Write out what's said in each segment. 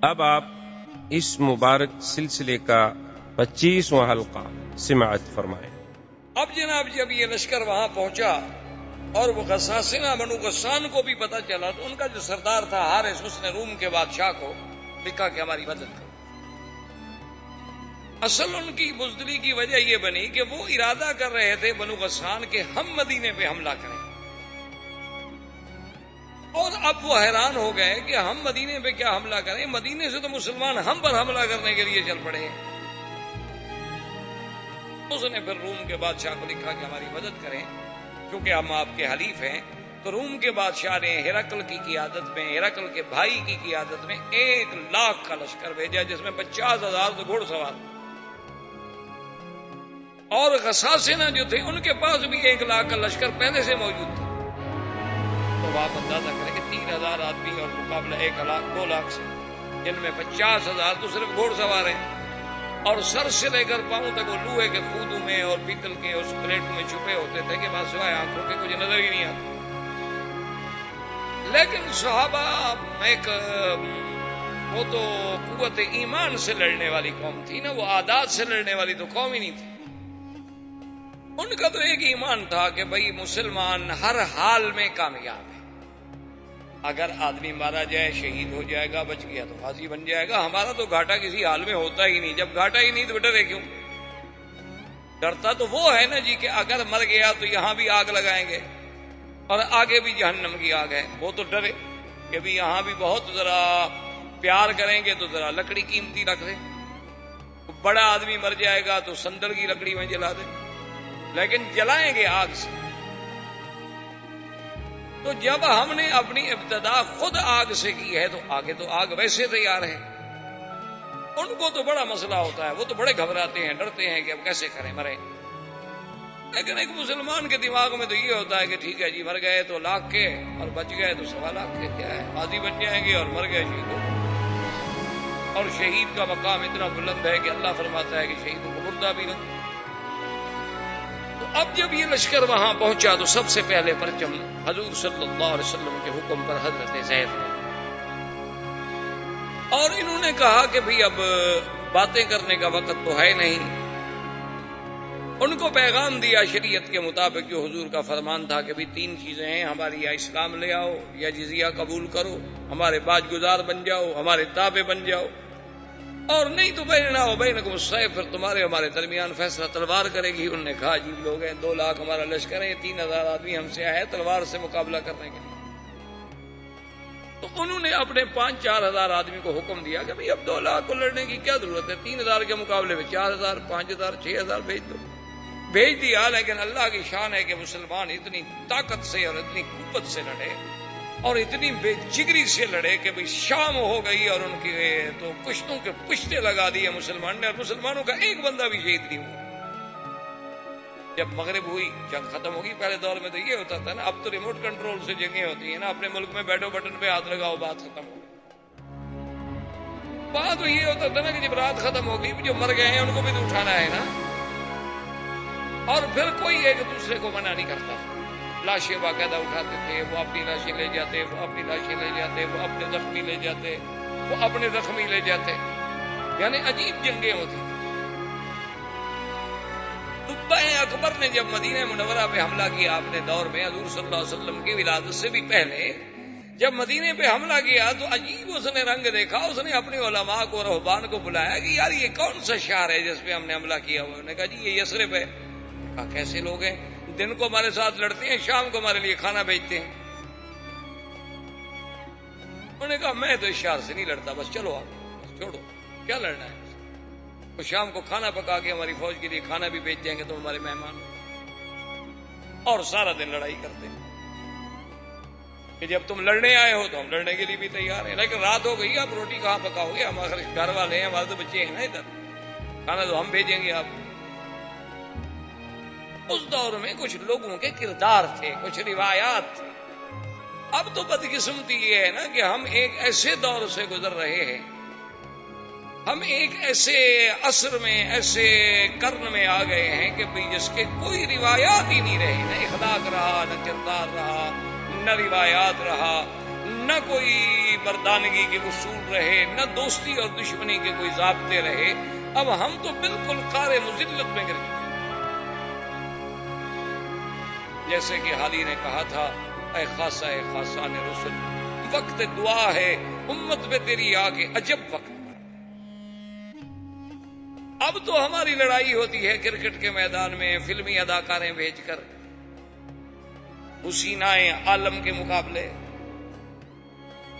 اب آپ اس مبارک سلسلے کا 25واں حلقہ سماعت فرمائیں۔ اب جناب جب یہ لشکر وہاں پہنچا اور وہ غساسنہ بنو غسان کو بھی پتا چلا تو ان کا جو سردار تھا حارث، اس نے روم کے بادشاہ کو لکھا کہ ہماری مدد کرو۔ اصل ان کی بزدلی کی وجہ یہ بنی کہ وہ ارادہ کر رہے تھے بنو غسان کے ہم مدینے پہ حملہ کریں، اور اب وہ حیران ہو گئے کہ ہم مدینے پہ کیا حملہ کریں، مدینے سے تو مسلمان ہم پر حملہ کرنے کے لیے چل پڑے۔ اس نے پھر روم کے بادشاہ کو لکھا کہ ہماری مدد کریں کیونکہ ہم آپ کے حلیف ہیں۔ تو روم کے بادشاہ نے ہرقل کی قیادت میں، ہرقل کے بھائی کی قیادت میں 1,00,000 کا لشکر بھیجا، جس میں 50,000 تو گھوڑ سوار، اور غساسنہ جو تھے ان کے پاس بھی 1,00,000 کا لشکر پہلے سے موجود تھا۔ تو آپ اندازہ کریں کہ 3,000 آدمی اور مقابلہ 1,00,000 2,00,000 سے، جن میں 50,000 تو صرف گھوڑ سوار ہیں، اور سر سے لے کر پاؤں تک وہ لوہے کے خودوں میں اور پیتل کے اس پلیٹوں میں چھپے ہوتے تھے کہ بس سوائے آنکھوں کے کچھ نظر ہی نہیں آتا۔ لیکن صحابہ وہ تو قوت ایمان سے لڑنے والی قوم تھی نا، وہ عادات سے لڑنے والی تو قوم ہی نہیں تھی۔ ان کا تو ایک ایمان تھا کہ بھئی مسلمان ہر حال میں کامیاب ہے، اگر آدمی مارا جائے شہید ہو جائے گا، بچ گیا تو غازی بن جائے گا، ہمارا تو گھاٹا کسی حال میں ہوتا ہی نہیں۔ جب گھاٹا ہی نہیں تو ڈرے کیوں؟ ڈرتا تو وہ ہے نا جی کہ اگر مر گیا تو یہاں بھی آگ لگائیں گے اور آگے بھی جہنم کی آگ ہے، وہ تو ڈرے کہ بھی یہاں بھی بہت ذرا پیار کریں گے تو ذرا لکڑی قیمتی رکھ دیں، بڑا آدمی مر جائے گا تو سندل کی لکڑی میں جلا دیں، لیکن جلائیں گے آگ سے۔ تو جب ہم نے اپنی ابتدا خود آگ سے کی ہے تو آگے تو آگ ویسے تیار ہے۔ ان کو تو بڑا مسئلہ ہوتا ہے، وہ تو بڑے گھبراتے ہیں، ڈرتے ہیں کہ اب کیسے کریں، مریں۔ لیکن ایک مسلمان کے دماغ میں تو یہ ہوتا ہے کہ ٹھیک ہے جی، مر گئے تو 1,00,000 کے اور بچ گئے تو 1,00,000 کے، کیا ہے، غازی بن جائیں گے، اور مر گئے شہید ہو گئے۔ اور شہید کا مقام اتنا بلند ہے کہ اللہ فرماتا ہے کہ شہیدوں کو مردہ بھی نہ۔ تو اب جب یہ لشکر وہاں پہنچا تو سب سے پہلے پرچم حضور صلی اللہ علیہ وسلم کے حکم پر حضرت زید نے، اور انہوں نے کہا کہ بھئی اب باتیں کرنے کا وقت تو ہے نہیں۔ ان کو پیغام دیا شریعت کے مطابق جو حضور کا فرمان تھا کہ بھی 3 چیزیں ہیں ہماری، یا اسلام لے آؤ، یا جزیہ قبول کرو، ہمارے باج گزار بن جاؤ، ہمارے تابع بن جاؤ، اور نہیں تو بیننا و بینکم السیف، پھر تمہارے ہمارے درمیان فیصلہ تلوار کرے گی۔ انہوں نے کہا عجیب لوگ ہیں، 2,00,000 ہمارا لشکر ہے، 3,000 آدمی ہم سے آئے تلوار سے مقابلہ کرنے کے لیے۔ تو انہوں نے اپنے 5-4 ہزار آدمی کو حکم دیا کہ بھئی اب 2,00,000 کو لڑنے کی کیا ضرورت ہے، 3,000 کے مقابلے میں 4,000 5,000 6,000 بھیج دو۔ بھیج دیا، لیکن اللہ کی شان ہے کہ مسلمان اتنی طاقت سے اور اتنی قوت سے لڑے اور اتنی بے جگری سے لڑے کہ بھئی شام ہو گئی اور ان کی تو کشتوں کے پشتے لگا دیے مسلمان نے، اور مسلمانوں کا ایک بندہ بھی شہید نہیں ہوا۔ جب مغرب ہوئی، جنگ ختم ہوگی۔ پہلے دور میں تو یہ ہوتا تھا نا، اب تو ریموٹ کنٹرول سے جنگیں ہوتی ہیں نا، اپنے ملک میں بیٹھو بٹن پہ ہاتھ لگاؤ، بات ختم ہو گئی۔ بات تو یہ ہوتا تھا نا کہ جب رات ختم ہوگی، جو مر گئے ہیں ان کو بھی تو اٹھانا ہے نا، اور پھر کوئی ایک دوسرے کو منع نہیں کرتا۔ لاشیں باقاعدہ اٹھاتے تھے، وہ اپنی لاشیں لے جاتے، وہ اپنی لاشیں لے جاتے، وہ اپنے زخمی لے جاتے، وہ اپنے زخمی لے جاتے، یعنی عجیب جنگیں ہوتی۔ تبع اکبر نے جب مدینہ منورہ پہ حملہ کیا اپنے دور میں، حضور صلی اللہ علیہ وسلم کی ولادت سے بھی پہلے جب مدینے پہ حملہ کیا تو عجیب اس نے رنگ دیکھا۔ اس نے اپنے علماء کو، رہبان کو بلایا کہ یار یہ کون سا شہر ہے جس پہ ہم نے حملہ کیا ہوا ہے؟ انہوں نے کہا جی یہ یثرب ہے۔ کہا کیسے لوگ ہیں، دن کو ہمارے ساتھ لڑتے ہیں، شام کو ہمارے لیے کھانا بھیجتے ہیں۔ انہوں نے کہا میں تو اس شہر سے نہیں لڑتا، بس چلو آپ، بس چھوڑو، کیا لڑنا ہے۔ وہ شام کو کھانا پکا کے ہماری فوج کے لیے کھانا بھی بھیج دیں گے تو ہمارے مہمان، اور سارا دن لڑائی کرتے ہیں کہ جب تم لڑنے آئے ہو تو ہم لڑنے کے لیے بھی تیار ہیں، لیکن رات ہو گئی، آپ روٹی کہاں پکاؤ گے، ہمارے گھر والے ہیں، ہمارے تو بچے ہیں نا ادھر، کھانا تو ہم بھیجیں گے آپ۔ اس دور میں کچھ لوگوں کے کردار تھے، کچھ روایات تھے۔ اب تو بدقسمتی یہ ہے نا کہ ہم ایک ایسے دور سے گزر رہے ہیں، ہم ایک ایسے عصر میں، ایسے قرن میں آ گئے ہیں کہ بھئی جس کے کوئی روایات ہی نہیں رہی، نہ اخلاق رہا، نہ کردار رہا، نہ روایات رہا، نہ کوئی کوئی مردانگی کے اصول رہے، نہ دوستی اور دشمنی کے کوئی ضابطے رہے، اب ہم تو بالکل قعر مذلت میں گر چکے۔ جیسے کہ حالی نے کہا تھا، اے خاصہ اے خاصان رسل، وقت دعا ہے امت پہ تیری آ کے عجب وقت۔ اب تو ہماری لڑائی ہوتی ہے کرکٹ کے میدان میں فلمی اداکاریں بھیج کر، حسینائیں عالم کے مقابلے۔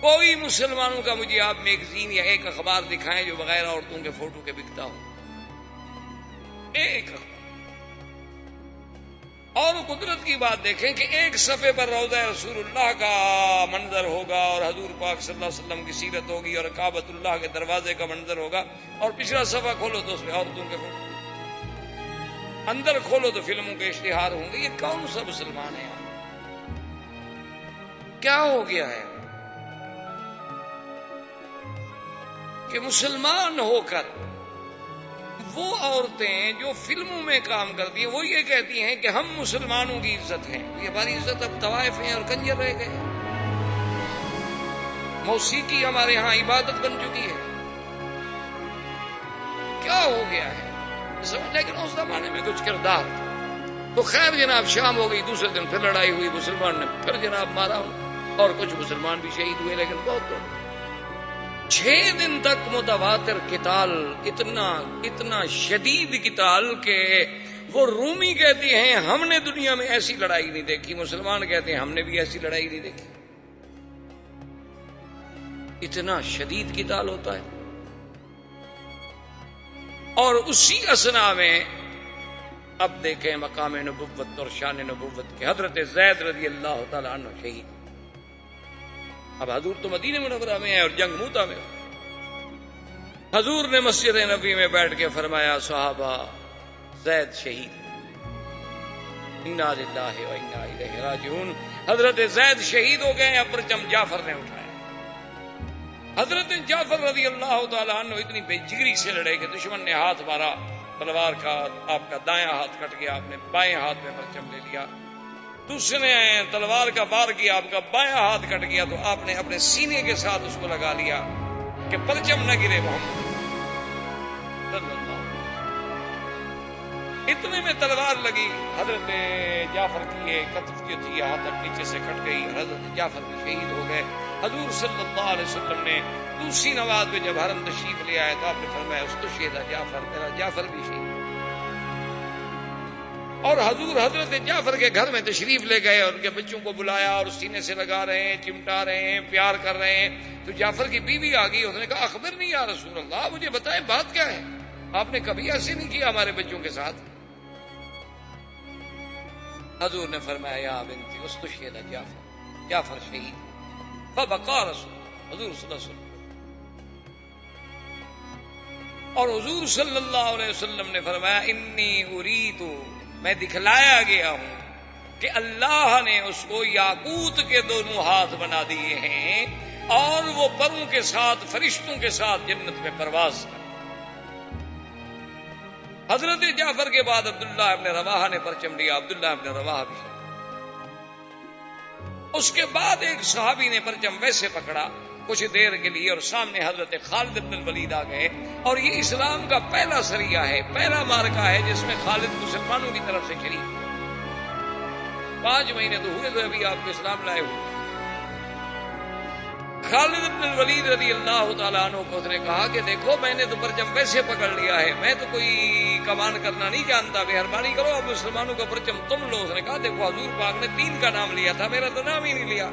کوئی مسلمانوں کا مجھے آپ میگزین یا ایک اخبار دکھائیں جو بغیر عورتوں کے فوٹو کے بکتا ہو، ایک اخبار۔ اور قدرت کی بات دیکھیں کہ ایک صفحے پر روضہ رسول اللہ کا منظر ہوگا اور حضور پاک صلی اللہ علیہ وسلم کی سیرت ہوگی اور کعبۃ اللہ کے دروازے کا منظر ہوگا، اور پچھلا صفحہ کھولو تو اس میں عورتوں کے فوٹو، اندر کھولو تو فلموں کے اشتہار ہوں گے۔ یہ کون سا مسلمان ہے؟ کیا ہو گیا ہے کہ مسلمان ہو کر وہ عورتیں جو فلموں میں کام کرتی ہیں وہ یہ کہتی ہیں کہ ہم مسلمانوں کی عزت ہیں؟ یہ ہماری عزت اب طوائف ہیں اور کنجر رہ گئے۔ موسیقی ہمارے ہاں عبادت بن چکی ہے۔ کیا ہو گیا ہے؟ لیکن اس زمانے میں کچھ کردار تھا۔ تو خیر جناب شام ہو گئی، دوسرے دن پھر لڑائی ہوئی، مسلمان نے پھر جناب مارا، اور کچھ مسلمان بھی شہید ہوئے، لیکن بہت لوگ 6 دن تک متواتر قتال، اتنا شدید قتال کہ وہ رومی کہتی ہیں ہم نے دنیا میں ایسی لڑائی نہیں دیکھی، مسلمان کہتے ہیں ہم نے بھی ایسی لڑائی نہیں دیکھی۔ اتنا شدید قتال ہوتا ہے۔ اور اسی اثنا میں اب دیکھیں مقام نبوت اور شان نبوت کے حضرت زید رضی اللہ تعالی عنہ شہید۔ اب حضور تو مدینہ منورہ میں ہے اور جنگ موتا میں۔ حضور نے مسجد نبی میں بیٹھ کے فرمایا، صحابہ زید شہید، انا للہ و انا الیہ راجعون۔ حضرت زید شہید ہو گئے، اب پرچم جعفر نے اٹھایا۔ حضرت جعفر رضی اللہ تعالیٰ عنہ اتنی بے جگری سے لڑے کہ دشمن نے ہاتھ مارا تلوار کا، آپ کا دایاں ہاتھ کٹ گیا، آپ نے بائیں ہاتھ میں پرچم لے لیا۔ دوسرے نے تلوار کا وار کیا، آپ کا بایاں ہاتھ کٹ گیا، تو آپ نے اپنے سینے کے ساتھ اس کو لگا لیا کہ پرچم نہ گرے محمد صلی اللہ۔ اتنے میں تلوار لگی، حضرت جعفر کی یہ کتف جو تھی یہاں تک نیچے سے کٹ گئی، حضرت جعفر بھی شہید ہو گئے۔ حضور صلی اللہ علیہ وسلم نے دوسری نماز میں جب حرم تشریف لے آئے تو آپ نے فرمایا استشہد جعفر، میرا جعفر بھی شہید۔ اور حضور حضرت جعفر کے گھر میں تشریف لے گئے اور ان کے بچوں کو بلایا اور سینے سے لگا رہے ہیں، چمٹا رہے ہیں، پیار کر رہے ہیں۔ تو جعفر کی بیوی آ گئی، اس نے کہا اخبرنی یا رسول اللہ، مجھے بتائیں بات کیا ہے، آپ نے کبھی ایسے نہیں کیا ہمارے بچوں کے ساتھ۔ حضور نے فرمایا یا بنتی استشہد جعفر، جعفر شہید۔ فبقى رسول حضور صلی اللہ علیہ وسلم، اور حضور صلی اللہ علیہ وسلم نے فرمایا انی اريد، میں دکھلایا گیا ہوں کہ اللہ نے اس کو یاقوت کے دونوں ہاتھ بنا دیے ہیں اور وہ پروں کے ساتھ فرشتوں کے ساتھ جنت میں پرواز کر۔ حضرت جعفر کے بعد عبداللہ ابن رواحہ نے پرچم لیا، عبداللہ ابن رواحہ بھی۔ اس کے بعد ایک صحابی نے پرچم ویسے پکڑا کچھ دیر کے لیے، اور سامنے حضرت خالد بن الولید آ گئے، اور یہ اسلام کا پہلا سریہ ہے، پہلا مارکا ہے جس میں خالد مسلمانوں کی طرف سے شریک۔ 5 مہینے تو ہوئے تو ابھی آپ کو اسلام لائے ہوئے۔ خالد بن الولید رضی اللہ تعالیٰ عنہ کو اس نے کہا کہ دیکھو میں نے تو پرچم ویسے پکڑ لیا ہے، میں تو کوئی کمان کرنا نہیں جانتا، مہربانی کرو اب مسلمانوں کا پرچم تم لو۔ اس نے کہا دیکھو حضور پاک نے 3 کا نام لیا تھا، میرا تو نام ہی نہیں لیا۔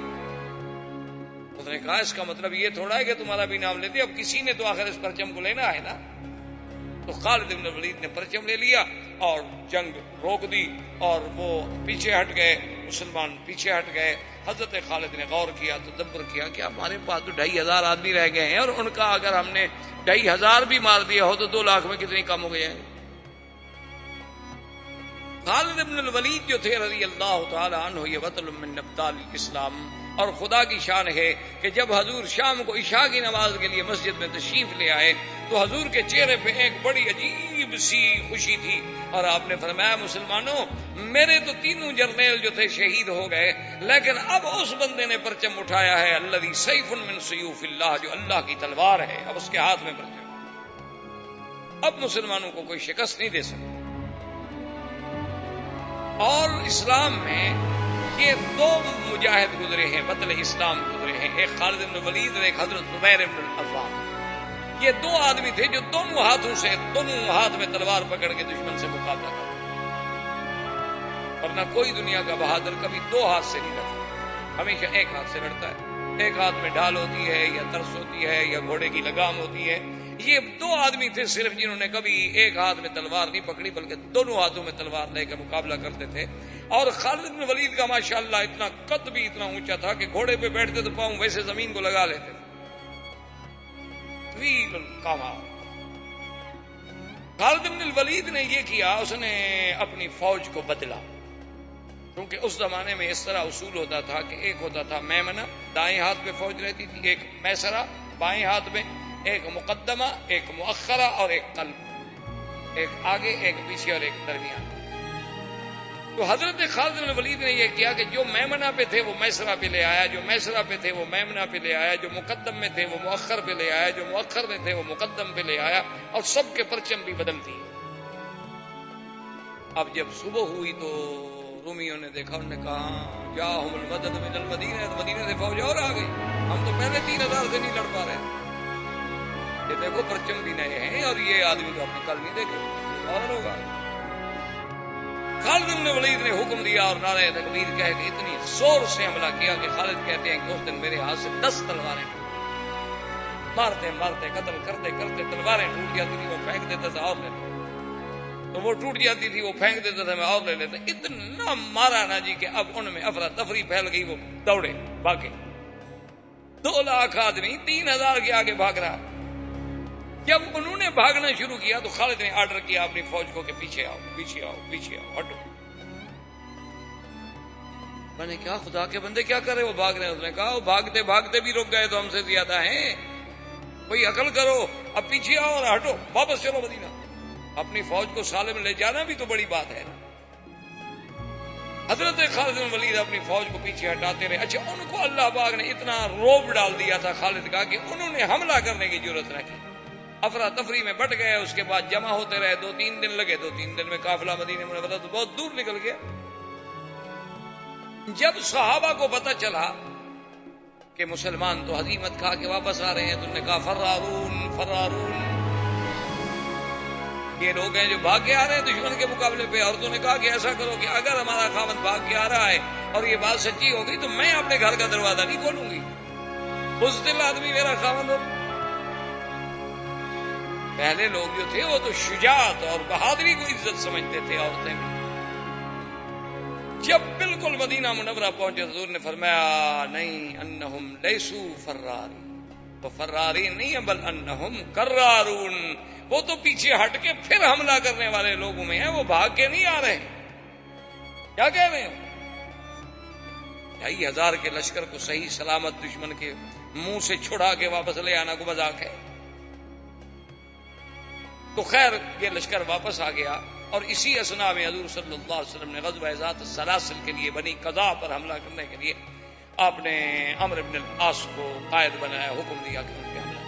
اس نے کہا اس کا مطلب یہ تھوڑا ہے کہ تمہارا بھی نام لیتے، اب کسی نے تو آخر اس پرچم کو لینا ہے نا۔ تو خالد بن الولید نے پرچم لے لیا اور جنگ روک دی، اور وہ پیچھے ہٹ گئے، مسلمان پیچھے ہٹ گئے۔ حضرت خالد نے غور کیا، تدبر کیا کہ ہمارے پاس تو 2500 آدمی رہ گئے ہیں، اور ان کا اگر ہم نے 2500 بھی مار دیا ہو تو 2 لاکھ میں کتنی کم ہو گئے ہیں۔ خالد بن الولید جو تھے رضی اللہ تعالی عنہ، یہ بطل من ابطال الاسلام، اور خدا کی شان ہے کہ جب حضور شام کو عشاء کی نماز کے لیے مسجد میں تشریف لے آئے تو حضور کے چہرے پہ ایک بڑی عجیب سی خوشی تھی، اور آپ نے فرمایا مسلمانوں، میرے تو تینوں جرنیل جو تھے شہید ہو گئے، لیکن اب اس بندے نے پرچم اٹھایا ہے الذی سیف من سیوف اللہ، جو اللہ کی تلوار ہے، اب اس کے ہاتھ میں پرچم، اب مسلمانوں کو کوئی شکست نہیں دے سکتا۔ اور اسلام میں یہ دو مجاہد گزرے ہیں، بطل اسلام گزرے ہیں، ایک خالد بن ولید اور ایک حضرت زبیر بن العوام۔ یہ دو آدمی تھے جو دونوں ہاتھ میں تلوار پکڑ کے دشمن سے مقابلہ کرتے، ورنہ کوئی دنیا کا بہادر کبھی دو ہاتھ سے نہیں لڑتا، ہمیشہ ایک ہاتھ سے لڑتا ہے۔ ایک ہاتھ میں ڈھال ہوتی ہے یا ترس ہوتی ہے یا گھوڑے کی لگام ہوتی ہے۔ یہ دو آدمی تھے صرف جنہوں نے کبھی ایک ہاتھ میں تلوار نہیں پکڑی، بلکہ دونوں ہاتھوں میں تلوار لے کے مقابلہ کرتے تھے۔ اور خالد بن ولید کا ماشاءاللہ اتنا قد بھی اتنا اونچا تھا کہ گھوڑے پہ بیٹھتے تو پاؤں ویسے زمین کو لگا لیتے تھے، طویل القامت۔ خالد بن الولید نے یہ کیا، اس نے اپنی فوج کو بدلا، کیونکہ اس زمانے میں اس طرح اصول ہوتا تھا کہ ایک ہوتا تھا میمنہ، دائیں ہاتھ پہ فوج رہتی تھی، ایک میسرہ بائیں ہاتھ میں، ایک مقدمہ، ایک مؤخرہ اور ایک قلب، ایک آگے ایک پیچھے اور ایک درمیان۔ تو حضرت خالد بن ولید نے یہ کیا کہ جو میمنہ پہ تھے وہ میسرہ پہ لے آیا، جو میسرہ پہ تھے وہ میمنہ پہ لے آیا، جو مقدم میں تھے وہ مؤخر پہ لے آیا، جو مؤخر میں تھے وہ مقدم پہ لے آیا، اور سب کے پرچم بھی بدل دیے۔ اب جب صبح ہوئی تو رومیوں نے دیکھا، انہوں نے کہا جاءہم المدد من المدینہ، مدینہ سے فوج اور آ گئی، ہم تو پہلے 3000 سے نہیں لڑ پا رہے۔ یہ دیکھو پرچم بھی نئے ہیں اور یہ آدمی تو اپنے کل نہیں دیکھے اور ہوگا۔ خالد بن ولید نے حکم دیا اور نعرہ تکبیر کہہ کے اتنی زور سے حملہ کیا کہ خالد کہتے ہیں کہ اس دن میرے ہاتھ سے 10 تلواریں مارتے مارتے قتل کرتے کرتے تلواریں ٹوٹ جاتی تھی، وہ پھینک دیتا تھا اور لیتا، تو وہ ٹوٹ جاتی تھی، وہ پھینک دیتا تھا، میں اور لے لیتا۔ اتنا مارا نا جی کہ اب ان میں افراتفری پھیل گئی، وہ دوڑے بھاگے، 2 لاکھ آدمی 3000 کے آگے بھاگ رہا۔ جب انہوں نے بھاگنا شروع کیا تو خالد نے آرڈر کیا اپنی فوج کو کہ پیچھے آؤ پیچھے آؤ پیچھے آؤ، ہٹو۔ میں نے کہا خدا کے بندے کیا کر رہے، وہ بھاگ رہے ہیں؟ اس نے کہا وہ بھاگتے بھاگتے بھی رک گئے تو ہم سے زیادہ ہیں، کوئی عقل کرو، اب پیچھے آؤ اور ہٹو، واپس چلو مدینہ۔ اپنی فوج کو سالم لے جانا بھی تو بڑی بات ہے نا۔ حضرت خالد بن ولید اپنی فوج کو پیچھے ہٹاتے رہے۔ اچھا، ان کو اللہ پاک نے اتنا روب ڈال دیا تھا خالد کا کہ انہوں نے حملہ کرنے کی ضرورت نہ کی، افراتفری میں بٹ گئے، اس کے بعد جمع ہوتے رہے، 2-3 دن لگے، 2-3 دن میں قافلہ مدینہ منورہ تو بہت دور نکل گیا۔ جب صحابہ کو پتہ چلا کہ مسلمان تو ہزیمت کھا کے واپس آ رہے ہیں تو انہوں نے کہا فرارون فرارون، یہ لوگ ہیں جو بھاگ کے آ رہے ہیں دشمن کے مقابلے پہ۔ عورتوں نے کہا کہ ایسا کرو کہ اگر ہمارا خاوند بھاگ کے آ رہا ہے اور یہ بات سچی ہوگی تو میں اپنے گھر کا دروازہ نہیں کھولوں گی، بزدل آدمی میرا خاوند ہو۔ پہلے لوگ جو تھے وہ تو شجاعت اور بہادری کو عزت سمجھتے تھے، عورتیں بھی۔ جب بالکل مدینہ منورہ پہنچے حضور نے فرمایا نہیں، انہم لیسو فراری، وہ فراری نہیں ہے بل انہم کرارون، وہ تو پیچھے ہٹ کے پھر حملہ کرنے والے لوگوں میں ہیں، وہ بھاگ کے نہیں آ رہے۔ کیا کہہ رہے ہیں؟ 2,500 کے لشکر کو صحیح سلامت دشمن کے منہ سے چھڑا کے واپس لے آنا کو مذاق ہے؟ تو خیر یہ لشکر واپس آ گیا، اور اسی اثناء میں حضور صلی اللہ علیہ وسلم نے غزوہ ذات السلاسل کے لیے بنی قضاء پر حملہ کرنے کے لیے آپ نے عمرو بن العاص کو قائد بنایا، حکم دیا کہ ان پہ حملہ۔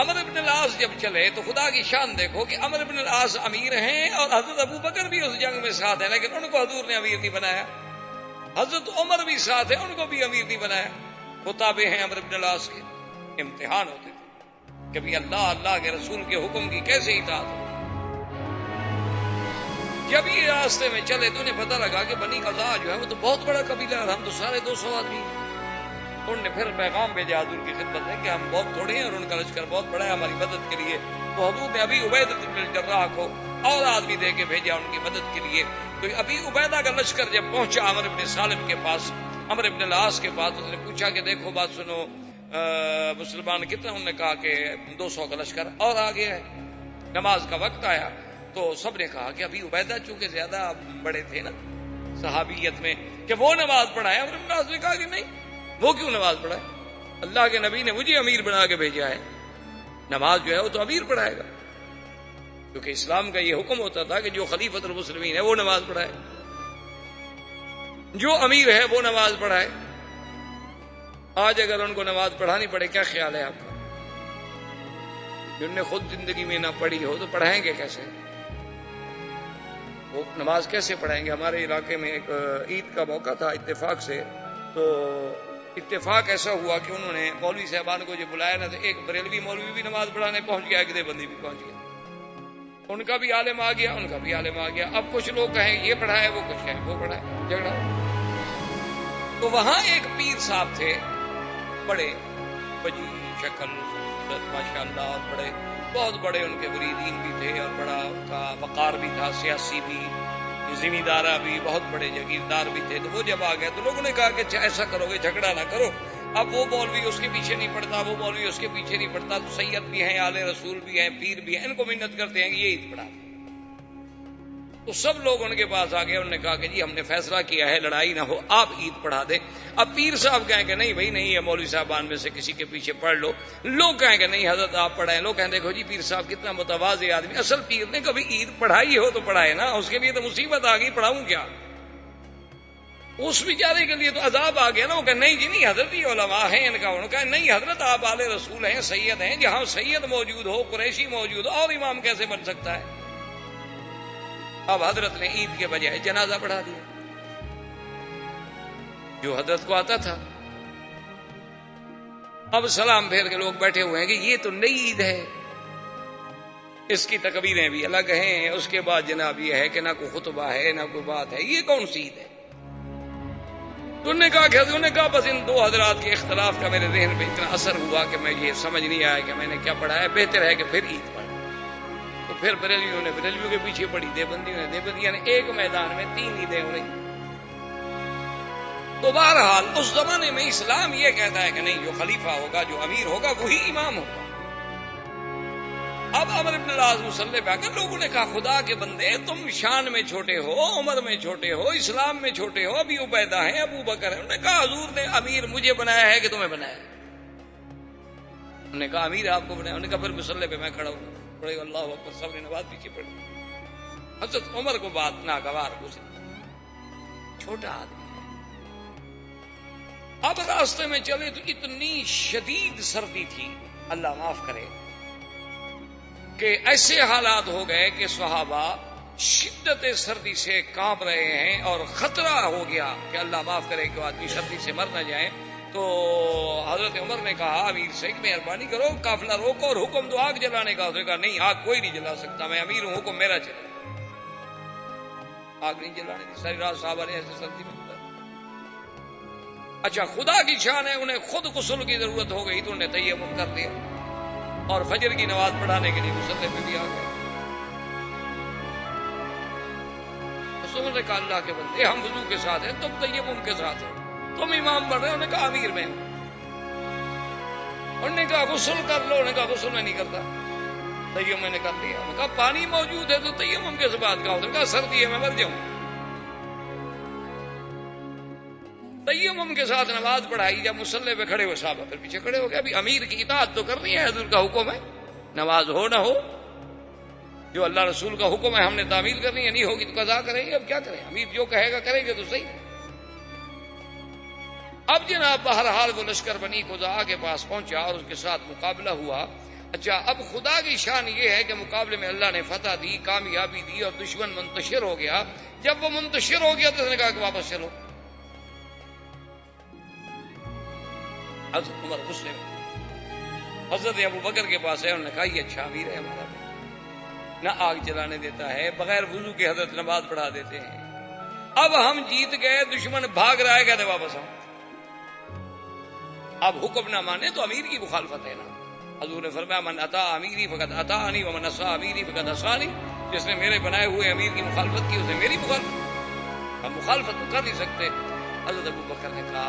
عمرو بن العاص جب چلے تو خدا کی شان دیکھو کہ عمرو بن العاص امیر ہیں اور حضرت ابو بکر بھی اس جنگ میں ساتھ ہیں، لیکن ان کو حضور نے امیر نہیں بنایا۔ حضرت عمر بھی ساتھ ہیں، ان کو بھی امیر نہیں بنایا۔ وہ تابع ہیں عمرو بن العاص کے۔ امتحان ہوتے تھے کبھی اللہ کے رسول کے حکم کی کیسے اطاعت ہو۔ جب یہ راستے میں چلے تو انہیں پتہ لگا کہ بنی قضاء جو ہے وہ تو بہت بڑا قبیلہ ہے، ہم تو سارے 200 آدمی ہیں۔ انہوں نے پھر پیغام بھیجا حضور کی خدمت میں کہ ہم بہت تھوڑے ہیں اور ان کا لشکر بہت بڑا ہے، ہماری مدد کے لیے۔ تو حضور نے ابی عبیدہ بن الجراح کو اور آدمی دے کے بھیجا ان کی مدد کے لیے۔ تو ابی عبیدہ کا لشکر جب پہنچا عمرو بن سالم کے پاس، عمرو بن العاص کے پاس، اس نے پوچھا کہ دیکھو بات سنو، مسلمان کتنا؟ انہوں نے کہا کہ 200 کا لشکر اور آ گیا ہے۔ نماز کا وقت آیا تو سب نے کہا کہ ابھی عبیدہ چونکہ زیادہ بڑے تھے نا، صحابیت میں کہ وہ نماز پڑھائے. عمرو بن العاص نے کہا کہ نہیں, وہ کیوں نماز پڑھائے؟ اللہ کے نبی نے مجھے امیر بنا کے بھیجا ہے, نماز جو ہے وہ تو امیر پڑھائے گا, کیونکہ اسلام کا یہ حکم ہوتا تھا کہ جو خلیفۃ المسلمین ہے وہ نماز پڑھائے, جو امیر ہے وہ نماز پڑھائے. آج اگر ان کو نماز پڑھانی پڑے, کیا خیال ہے آپ کا؟ جن نے خود زندگی میں نہ پڑھی ہو تو پڑھائیں گے کیسے؟ وہ نماز کیسے پڑھائیں گے؟ ہمارے علاقے میں ایک عید کا موقع تھا اتفاق سے, تو اتفاق ایسا ہوا کہ انہوں نے مولوی صاحبان کو جو بلایا نا, تو ایک بریلوی مولوی بھی نماز پڑھانے پہنچ گیا, ایک دیوبندی بھی پہنچ گیا. ان کا بھی عالم آ گیا, ان کا بھی عالم آ گیا. اب کچھ لوگ کہیں یہ پڑھائے, وہ کچھ کہیں وہ پڑھائے, جھگڑا. تو وہاں ایک پیر صاحب تھے, بڑے وجی شکل ماشاء اللہ, اور بڑے بہت بڑے ان کے مریدین بھی تھے, اور بڑا ان کا وقار بھی تھا, سیاسی بھی, زمیندارہ بھی, بہت بڑے جاگیردار بھی تھے. تو وہ جب آ گئے تو لوگوں نے کہا کہ ایسا کرو گے, جھگڑا نہ کرو. اب وہ مولوی اس کے پیچھے نہیں پڑتا, وہ مولوی اس کے پیچھے نہیں پڑتا, تو سید بھی ہیں, آل رسول بھی ہیں, پیر بھی ہیں, ان کو منت کرتے ہیں کہ یہ عید پڑھا. تو سب لوگ ان کے پاس آ گئے, انہوں نے کہا کہ جی ہم نے فیصلہ کیا ہے, لڑائی نہ ہو, آپ عید پڑھا دیں. اب پیر صاحب کہیں کہ نہیں بھائی نہیں ہے, مولوی صاحبان میں سے کسی کے پیچھے پڑھ لو. لوگ کہیں کہ نہیں حضرت آپ پڑھائیں. لوگ کہیں دیکھو جی پیر صاحب کتنا متواضع آدمی, اصل پیر نے کبھی عید پڑھائی ہو تو پڑھائے نا, اس کے لیے تو مصیبت آ گئی, پڑھاؤں کیا؟ اس بیچارے کے لیے تو عذاب آ گیا نا. وہ کہ نہیں جی نہیں حضرت, یہ علماء ہیں ان کا. انہوں نے کہا نہیں حضرت, آپ آل رسول ہیں, سید ہیں, جہاں سید موجود ہو, قریشی موجود ہو, اور امام کیسے بن سکتا ہے؟ اب حضرت نے عید کے بجائے جنازہ پڑھا دیا, جو حضرت کو آتا تھا. اب سلام پھیر کے لوگ بیٹھے ہوئے ہیں کہ یہ تو نئی عید ہے, اس کی تکبیریں بھی الگ ہیں, اس کے بعد جناب یہ ہے کہ نہ کوئی خطبہ ہے نہ کوئی بات ہے, یہ کون سی عید ہے؟ تو انہوں نے کہا کہ انہوں نے کہا بس ان دو حضرات کے اختلاف کا میرے ذہن پہ اتنا اثر ہوا کہ میں یہ سمجھ نہیں آیا کہ میں نے کیا پڑھا ہے, بہتر ہے کہ پھر عید پڑھ. تو پھر بریلویوں نے بریلویوں کے پیچھے پڑی, دیوبندیوں نے دیوبندیاں نے, ایک میدان میں 3 عیدیں ہو رہی. تو بہرحال اس زمانے میں اسلام یہ کہتا ہے کہ نہیں, جو خلیفہ ہوگا, جو امیر ہوگا, وہی امام ہوگا. اب عمرو بن العاص مصلی پہ آ کر لوگوں نے کہا خدا کے بندے, تم شان میں چھوٹے ہو, عمر میں چھوٹے ہو, اسلام میں چھوٹے ہو, ابھی عبیدہ ہیں, ابو بکر ہیں. انہوں نے کہا حضور نے امیر مجھے بنایا ہے کہ تمہیں بنایا ہے؟ انہوں نے کہا امیر آپ کو بنایا. انہوں نے کہا پھر مصلی پہ میں کھڑا ہوں, پڑے اللہ اکبر, سب نے نماز پیچھے پڑھی. حضرت عمر کو بات ناگوار, کچھ چھوٹا آدمی. اب راستے میں چلے تو اتنی شدید سردی تھی, اللہ معاف کرے, کہ ایسے حالات ہو گئے کہ صحابہ شدت سردی سے کانپ رہے ہیں, اور خطرہ ہو گیا کہ اللہ معاف کرے کہ آدمی سردی سے مر نہ جائیں. تو حضرت عمر نے کہا امیر سے کہ مہربانی کرو, قافلہ روکو اور حکم دو آگ جلانے کا. اس نے کہا نہیں, آگ کوئی نہیں جلا سکتا, میں امیر ہوں, حکم میرا چلے. آگ نہیں جلانے دی. ساری رات صحابہ نے ایسے سردی میں. اچھا خدا کی شان ہے, انہیں خود غسل کی ضرورت ہو گئی تو انہیں تیمم کر دیا, اور فجر کی نماز پڑھانے کے لیے مصلی پہ بھی آ گئے. عمر نے کہا اللہ کے بندے, ہم وضو کے ساتھ ہیں, تم تیمم کے ساتھ ہیں, تم امام بن رہے ہو. انہوں نے کہا امیر میں ہوں. انہوں نے کہا غسل کر لو. انہوں نے کہا غسل میں نہیں کرتا, تیمم میں نے کر لیا. انہوں نے کہا پانی موجود ہے تو تیمم کے بات کا. انہوں نے کہا سردی ہے, میں مر جاؤں. تیمم کے ساتھ نماز پڑھائی. جب مصلی پہ کھڑے ہوئے صحابہ پھر پیچھے کھڑے ہو گئے. ابھی امیر کی اطاعت تو کرنی ہے, حضور کا حکم ہے, نماز ہو نہ ہو, جو اللہ رسول کا حکم ہے ہم نے تعمیل کرنی ہے, نہیں ہوگی تو قضا کریں گے. اب کیا کریں, امیر جو کہے گا کریں گے تو صحیح. اب جناب بہرحال وہ لشکر بنی خزاعہ کے پاس پہنچا اور اس کے ساتھ مقابلہ ہوا. اچھا اب خدا کی شان یہ ہے کہ مقابلے میں اللہ نے فتح دی, کامیابی دی, اور دشمن منتشر ہو گیا. جب وہ منتشر ہو گیا تو اس نے کہا کہ واپس چلو. حضرت عمر غصے میں حضرت ابو بکر کے پاس ہے. انہوں نے کہا یہ اچھا امیر ہے ہمارا, نہ آگ جلانے دیتا ہے, بغیر وضو کے حضرت نماز پڑھا دیتے ہیں. اب ہم جیت گئے, دشمن بھاگ رہا ہے, کہتے واپس آؤ. اب حکم نہ مانے تو امیر کی مخالفت ہے نا. حضور نے فرمایا من اطاع امیری فقط اطاعنی ومن عصی امیری فقط عصانی. جس نے میرے بنائے ہوئے امیر کی مخالفت کی, اس نے میری مخالفت. ہم مخالفت تو کر نہیں سکتے. حضرت ابو بکر نے کہا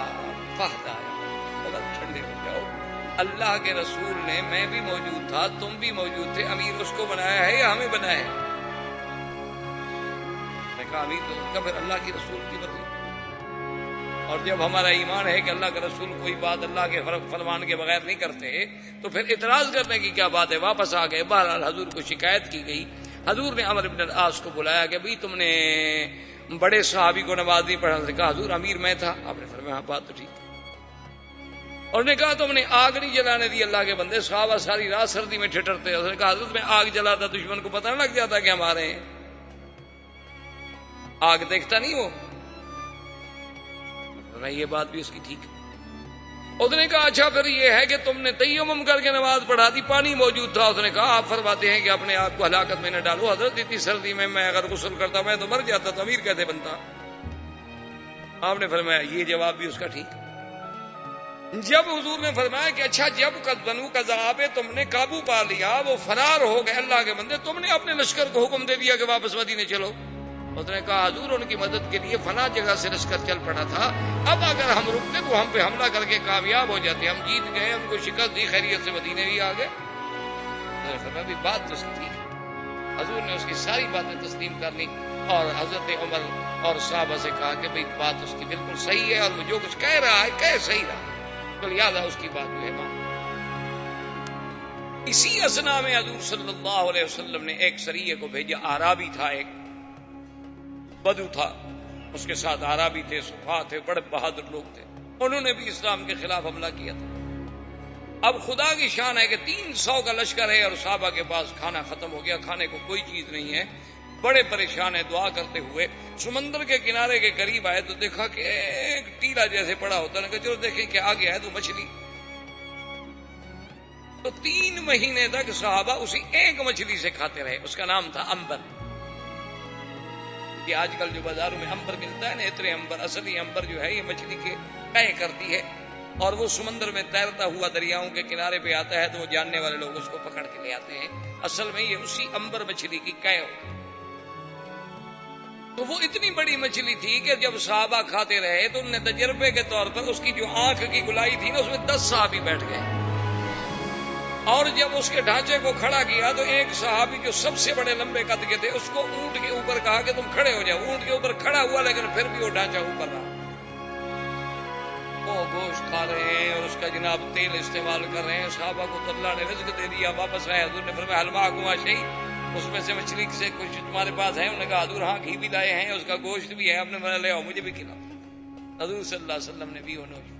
فہد آیا, ٹھنڈے ہو جاؤ, اللہ کے رسول نے, میں بھی موجود تھا, تم بھی موجود تھے, امیر اس کو بنایا ہے یا ہمیں بنایا ہے؟ کہا امیر تو اس کا پھر اللہ کی رسول کی مرضی. اور جب ہمارا ایمان ہے کہ اللہ کے رسول کوئی بات اللہ کے فرمان کے بغیر نہیں کرتے تو پھر اعتراض کرنے کی کیا بات ہے. واپس آ گئے. بہرحال حضور کو شکایت کی گئی. حضور نے عمرو بن العاص کو بلایا کہ بھئی تم نے بڑے صحابی کو نماز نہیں پڑھا. کہا حضور امیر میں تھا. آپ نے فرمایا ہاں بات تو ٹھیک. اور نے کہا تم نے آگ نہیں جلانے دی اللہ کے بندے. صحابہ ساری رات سردی میں ٹھٹرتے. اس نے کہا حضرت میں آگ جلاتا دشمن کو پتہ نہ لگ جاتا کہ ہمارے ہیں. آگ دیکھتا نہیں وہ. یہ بات بھی اس کی ٹھیک ہے. اس نے کہا اچھا پھر یہ ہے کہ تم نے تیمم کر کے نماز پڑھا دی, پانی موجود تھا. اس نے کہا آپ فرماتے ہیں کہ اپنے آپ کو ہلاکت میں نہ ڈالو. حضرت اتنی سردی میں اگر غسل کرتا میں تو مر جاتا تو امیر کیسے بنتا. آپ نے فرمایا یہ جواب بھی اس کا ٹھیک. جب حضور نے فرمایا کہ اچھا جب بنو قذاب تم نے قابو پا لیا, وہ فرار ہو گئے اللہ کے بندے, تم نے اپنے لشکر کو حکم دے دیا کہ واپس مدینے چلو. اس نے کہا حضور ان کی مدد کے لیے فلاں جگہ سے لشکر چل پڑا تھا, اب اگر ہم رکتے تو ہم پہ حملہ کر کے کامیاب ہو جاتے. ہم جیت گئے, ان کو شکست دی, خیریت سے مدینے بھی آ گئے. بھی بات تو ٹھیک ہے. حضور نے اس کی ساری باتیں تسلیم کر لی اور حضرت عمر اور صحابہ سے کہا کہ بھئی بات اس کی بالکل صحیح ہے, اور وہ جو کچھ کہہ رہا ہے کہہ صحیح رہا, تو لہٰذا اس کی بات جو ہے مان. اسی اثنا میں حضور صلی اللہ علیہ وسلم نے ایک سریے کو بھیجا. اعرابی تھا, ایک بدو تھا, اس کے ساتھ اعرابی تھے, صفا تھے, بڑے بہادر لوگ تھے. انہوں نے بھی اسلام کے خلاف حملہ کیا تھا. اب خدا کی شان ہے کہ 300 کا لشکر ہے اور صحابہ کے پاس کھانا ختم ہو گیا, کھانے کو کوئی چیز نہیں ہے. بڑے پریشان ہیں. دعا کرتے ہوئے سمندر کے کنارے کے قریب آئے تو دیکھا کہ ایک ٹیلا جیسے پڑا ہوتا ہے. چلو دیکھیں کہ آگے ہے تو مچھلی. تو 3 مہینے تک صحابہ اسی ایک مچھلی سے کھاتے رہے. اس کا نام تھا امبر. یہ آج کل جو بازاروں میں امبر ملتا ہے نا, اتنے امبر, اصلی امبر جو ہے یہ مچھلی کے قے کرتی ہے, اور وہ سمندر میں تیرتا ہوا دریاؤں کے کنارے پہ آتا ہے تو وہ جاننے والے لوگ اس کو پکڑ کے لے آتے ہیں. اصل میں یہ اسی امبر مچھلی کی قے ہوتی ہے. تو وہ اتنی بڑی مچھلی تھی کہ جب صحابہ کھاتے رہے تو ان نے تجربے کے طور پر اس کی جو آنکھ کی گلائی تھی نا, اس میں 10 صحابی بیٹھ گئے. اور جب اس کے ڈھانچے کو کھڑا کیا تو ایک صحابی جو سب سے بڑے لمبے قد کے تھے, اس کو اونٹ کے اوپر کہا کہ تم کھڑے ہو جاؤ. اونٹ کے اوپر کھڑا ہوا, لیکن پھر بھی وہ ڈھانچہ اوپر رہا. وہ گوشت کھا رہے ہیں اور اس کا جناب تیل استعمال کر رہے ہیں. صحابہ کو تو اللہ نے رزق دے دیا. واپس آئے, حضور نے فرمایا حلوا گوا شہی, اس میں سے مچھلی سے کچھ تمہارے پاس ہے؟ انہوں نے کہا حضور ہاں گھی بھی لائے ہیں, اس کا گوشت بھی ہے. آپ نے فرمایا لے آؤ مجھے بھی کھلاؤ. حضور صلی اللہ علیہ وسلم نے بھی وہ نوش.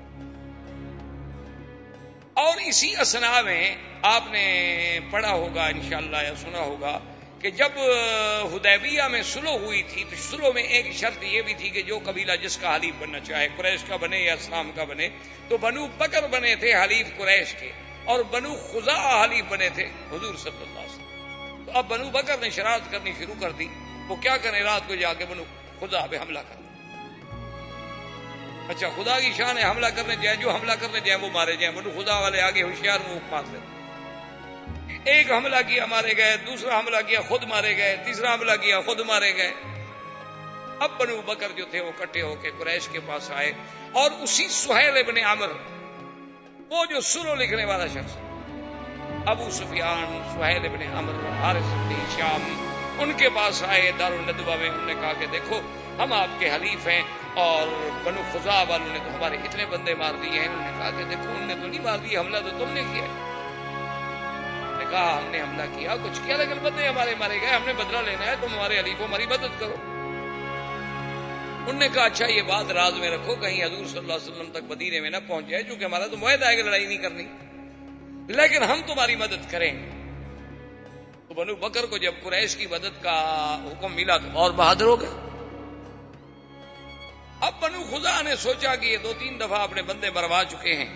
اور اسی اثنا میں آپ نے پڑھا ہوگا انشاءاللہ یا سنا ہوگا کہ جب حدیبیہ میں صلح ہوئی تھی تو صلح میں ایک شرط یہ بھی تھی کہ جو قبیلہ جس کا حلیف بننا چاہے, قریش کا بنے یا اسلام کا بنے, تو بنو بکر بنے تھے حلیف قریش کے, اور بنو خزاعہ حلیف بنے تھے حضور صلی اللہ علیہ وسلم. تو اب بنو بکر نے شرارت کرنی شروع کر دی. وہ کیا کریں, رات کو جا کے بنو خزاعہ پہ حملہ کر. اچھا خدا کی شان ہے, حملہ کرنے جائیں, جو حملہ کرنے جائیں وہ مارے جائیں. بنو خزاعہ والے آگے ہوشیار منہ مار لیتے. ایک حملہ کیا مارے گئے, دوسرا حملہ کیا خود مارے گئے, تیسرا حملہ کیا خود مارے گئے. اب بنو بکر جو تھے وہ کٹے ہو کے قریش کے پاس آئے, اور اسی سہیل ابن عمرو, وہ جو صلح لکھنے والا شخص, ابو سفیان, سہیل ابن عمرو, حارث بن ہشام, ان کے پاس آئے دارالندوہ میں. انہوں نے کہا کہ دیکھو ہم آپ کے حلیف ہیں, اور بنو خزاعہ والوں نے تو ہمارے اتنے بندے مار دیے ہیں. انہوں نے کہا کہ دیکھو انہوں نے تو نہیں مار دیے, حملہ تو تم نے کیا. نے کہا ہم نے حملہ کیا, کچھ کیا, لیکن بندے ہمارے مارے گئے. ہم نے بدلہ لینا ہے, تم ہمارے حلیف ہو, ہماری مدد کرو. انہوں نے کہا اچھا یہ بات راز میں رکھو, کہیں حضور صلی اللہ علیہ وسلم تک مدینے میں نہ پہنچ جائے, چونکہ ہمارا تو معاہدہ ہے کہ لڑائی نہیں کرنی, لیکن ہم تمہاری مدد کریں. تو بنو بکر کو جب قریش کی مدد کا حکم ملا تو اور بہادر ہو گئے. اب بنو خزاعہ نے سوچا کہ یہ 2-3 دفعہ اپنے بندے مروا چکے ہیں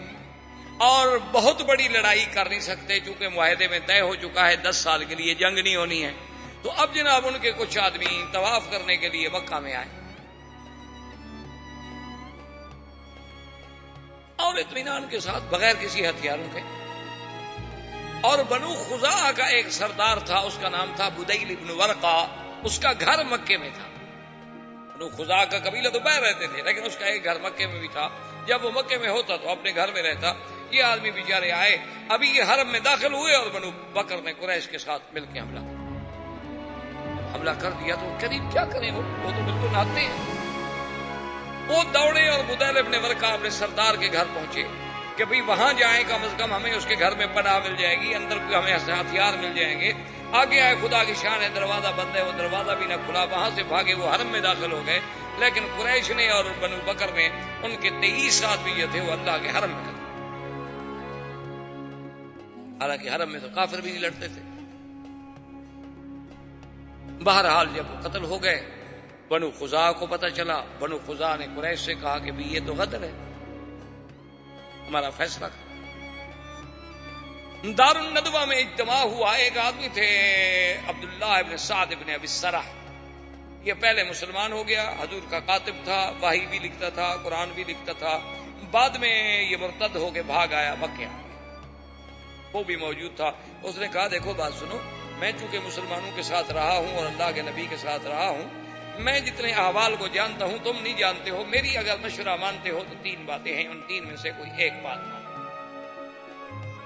اور بہت بڑی لڑائی کر نہیں سکتے, چونکہ معاہدے میں طے ہو چکا ہے 10 سال کے لیے جنگ نہیں ہونی ہے. تو اب جناب ان کے کچھ آدمی طواف کرنے کے لیے مکہ میں آئے, اور اطمینان کے ساتھ بغیر کسی ہتھیاروں کے. اور بنو خزاعہ کا ایک سردار تھا, اس کا نام تھا بدیل ابن ورقہ, اس کا گھر مکے میں تھا. بنو خزاعہ کا قبیلہ تو باہر رہتے تھے, لیکن اس کا ایک گھر مکے میں بھی تھا. جب وہ مکے میں ہوتا تو اپنے گھر میں رہتا. یہ آدمی بیچارے آئے, ابھی یہ حرم میں داخل ہوئے اور بنو بکر نے قریش کے ساتھ مل کے حملہ. حملہ کر دیا تو قریب کیا کریں، وہ تو بالکل نہاتے ہیں. وہ دوڑے اور بدیل ابن ورقہ اپنے سردار کے گھر پہنچے کہ بھئی وہاں جائیں، کم از کم ہمیں اس کے گھر میں پناہ مل جائے گی، اندر کوئی ہمیں ہتھیار مل جائیں گے. آگے آئے، خدا کی شان ہے، دروازہ بند ہے، وہ دروازہ بھی نہ کھلا. وہاں سے بھاگے، وہ حرم میں داخل ہو گئے. لیکن قریش نے اور بنو بکر نے ان کے 23 آدمی جو تھے وہ اللہ کے حرم میں قتل. حالانکہ حرم میں تو کافر بھی نہیں لڑتے تھے. بہرحال جب وہ قتل ہو گئے، بنو خزاعہ کو پتہ چلا. بنو خزاعہ نے قریش سے کہا کہ بھی یہ تو غدر ہے، ہمارا فیصلہ کر. دار الندوہ میں اجتماع ہوا. ایک آدمی تھے عبداللہ ابن سعد ابن ابی السرح، یہ پہلے مسلمان ہو گیا، حضور کا کاتب تھا، وحی بھی لکھتا تھا، قرآن بھی لکھتا تھا. بعد میں یہ مرتد ہو کے بھاگ آیا مکہ. وہ بھی موجود تھا. اس نے کہا دیکھو بات سنو، میں چونکہ مسلمانوں کے ساتھ رہا ہوں اور اللہ کے نبی کے ساتھ رہا ہوں، میں جتنے احوال کو جانتا ہوں تم نہیں جانتے ہو. میری اگر مشورہ مانتے ہو تو 3 باتیں ہیں، ان 3 میں سے کوئی ایک بات مانو.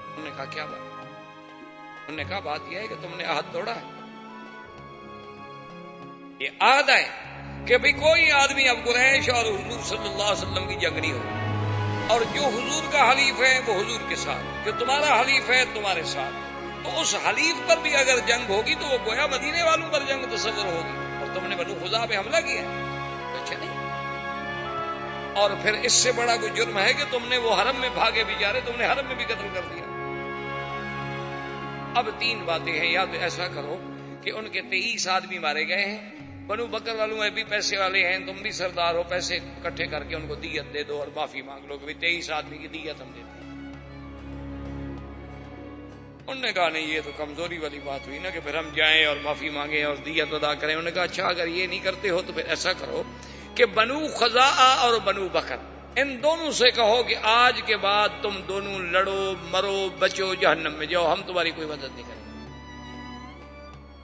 انہوں نے کہا کیا بات؟ انہوں نے کہا بات یہ ہے کہ تم نے عہد توڑا ہے. یہ عہد ہے کہ بھئی کوئی آدمی اب قریش اور حضور صلی اللہ علیہ وسلم کی جنگ نہیں ہو، اور جو حضور کا حلیف ہے وہ حضور کے ساتھ، جو تمہارا حلیف ہے تمہارے ساتھ. تو اس حلیف پر بھی اگر جنگ ہوگی تو وہ گویا مدینے والوں پر جنگ تصور ہوگی، اور تم نے بنو خزاعہ پہ حملہ کیا. اچھا نہیں، اور پھر اس سے بڑا کوئی جرم ہے کہ تم نے وہ حرم میں بھاگے بھی جا رہے، تم نے حرم میں بھی قتل کر دیا. اب 3 باتیں ہیں. یا تو ایسا کرو کہ ان کے 23 آدمی مارے گئے ہیں، بنو بکر والوں میں بھی پیسے والے ہیں، تم بھی سردار ہو، پیسے اکٹھے کر کے ان کو دیت دے دو اور معافی مانگ لو کہ 23 آدمی کی دیت ہم دیتے ہیں. انہوں نے کہا نہیں، یہ تو کمزوری والی بات ہوئی نا کہ پھر ہم جائیں اور معافی مانگیں اور دیت ادا کریں. انہوں نے کہا اچھا اگر یہ نہیں کرتے ہو تو پھر ایسا کرو کہ بنو خزاعہ اور بنو بکر ان دونوں سے کہو کہ آج کے بعد تم دونوں لڑو، مرو، بچو، جہنم میں جاؤ، ہم تمہاری کوئی مدد نہیں کریں.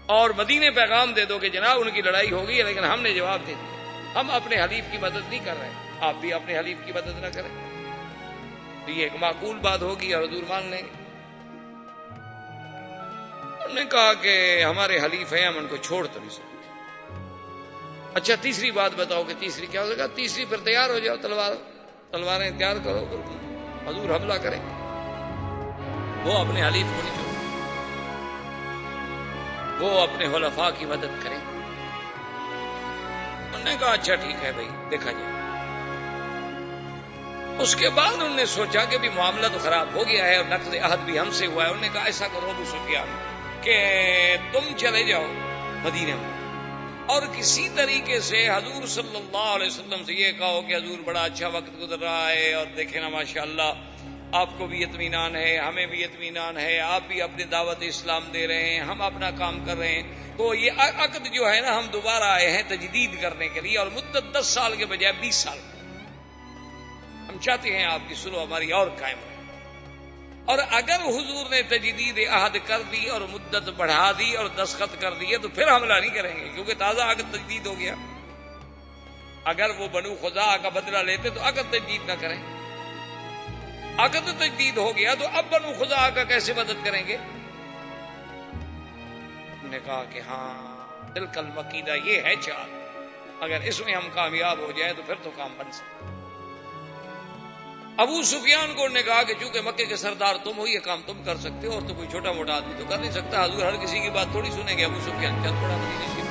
اور مدینے پیغام دے دو کہ جناب ان کی لڑائی ہو گئی لیکن ہم نے جواب دے دیا، ہم اپنے حلیف کی مدد نہیں کر رہے، آپ بھی اپنے حلیف کی مدد نہ کریں. تو یہ ایک معقول بات ہوگی اور حضور مان لیں گے. انہوں نے کہا کہ ہمارے حلیف ہیں، ہم ان کو چھوڑ تو نہیں سکتے. اچھا تیسری بات بتاؤ کہ تیسری کیا ہوگا؟ تیسری پھر تیار ہو جاؤ، تلواریں تیار کرو، حضور حملہ کریں. وہ اپنے حلیف کو نہیں چھوڑ، وہ اپنے خلفاء کی مدد کریں. انہوں نے کہا اچھا ٹھیک ہے بھائی دیکھا جائے. اس کے بعد انہوں نے سوچا کہ بھی معاملہ تو خراب ہو گیا ہے اور نقض عہد بھی ہم سے ہوا ہے. انہوں نے کہا ایسا کرو ابو سفیان کہ تم چلے جاؤ مدینے میں اور کسی طریقے سے حضور صلی اللہ علیہ وسلم سے یہ کہو کہ حضور بڑا اچھا وقت گزر رہا ہے اور دیکھیں نا ماشاءاللہ آپ کو بھی اطمینان ہے، ہمیں بھی اطمینان ہے، آپ بھی اپنی دعوت اسلام دے رہے ہیں، ہم اپنا کام کر رہے ہیں. تو یہ عقد جو ہے نا ہم دوبارہ آئے ہیں تجدید کرنے کے لیے، اور مدت 10 سال کے بجائے 20 سال ہم چاہتے ہیں آپ کی صلح ہماری اور قائم رہے. اور اگر حضور نے تجدید عہد کر دی اور مدت بڑھا دی اور دستخط کر دیے تو پھر حملہ نہیں کریں گے، کیونکہ تازہ عقد تجدید ہو گیا. اگر وہ بنو خزاعہ کا بدلہ لیتے تو عقد تجدید نہ کریں. عقد تجدید ہو گیا تو اب بنو خزاعہ کا کیسے مدد کریں گے؟ انہوں نے کہا کہ ہاں تلک المکیدہ، یہ ہے چال، اگر اس میں ہم کامیاب ہو جائے تو پھر تو کام بن سکتا. ابو سفیان کو انہوں نے کہا کہ چونکہ مکے کے سردار تم ہو یہ کام تم کر سکتے ہو اور تو کوئی چھوٹا موٹا آدمی تو کر نہیں سکتا. حضور ہر کسی کی بات تھوڑی سنیں گے. ابو سفیان چل پڑا مدینے سے.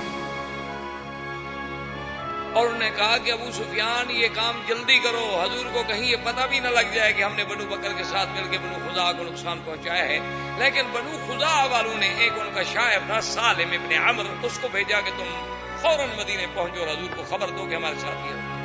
اور انہوں نے کہا کہ ابو سفیان یہ کام جلدی کرو، حضور کو کہیں یہ پتہ بھی نہ لگ جائے کہ ہم نے بنو بکر کے ساتھ مل کے بنو خزاعہ کو نقصان پہنچایا ہے. لیکن بنو خزاعہ والوں نے ایک ان کا شاعر تھا سالم ابن عمرو، اس کو بھیجا کہ تم فوراً مدینے پہنچو اور حضور کو خبر دو کہ ہمارے ساتھ یہ ہو.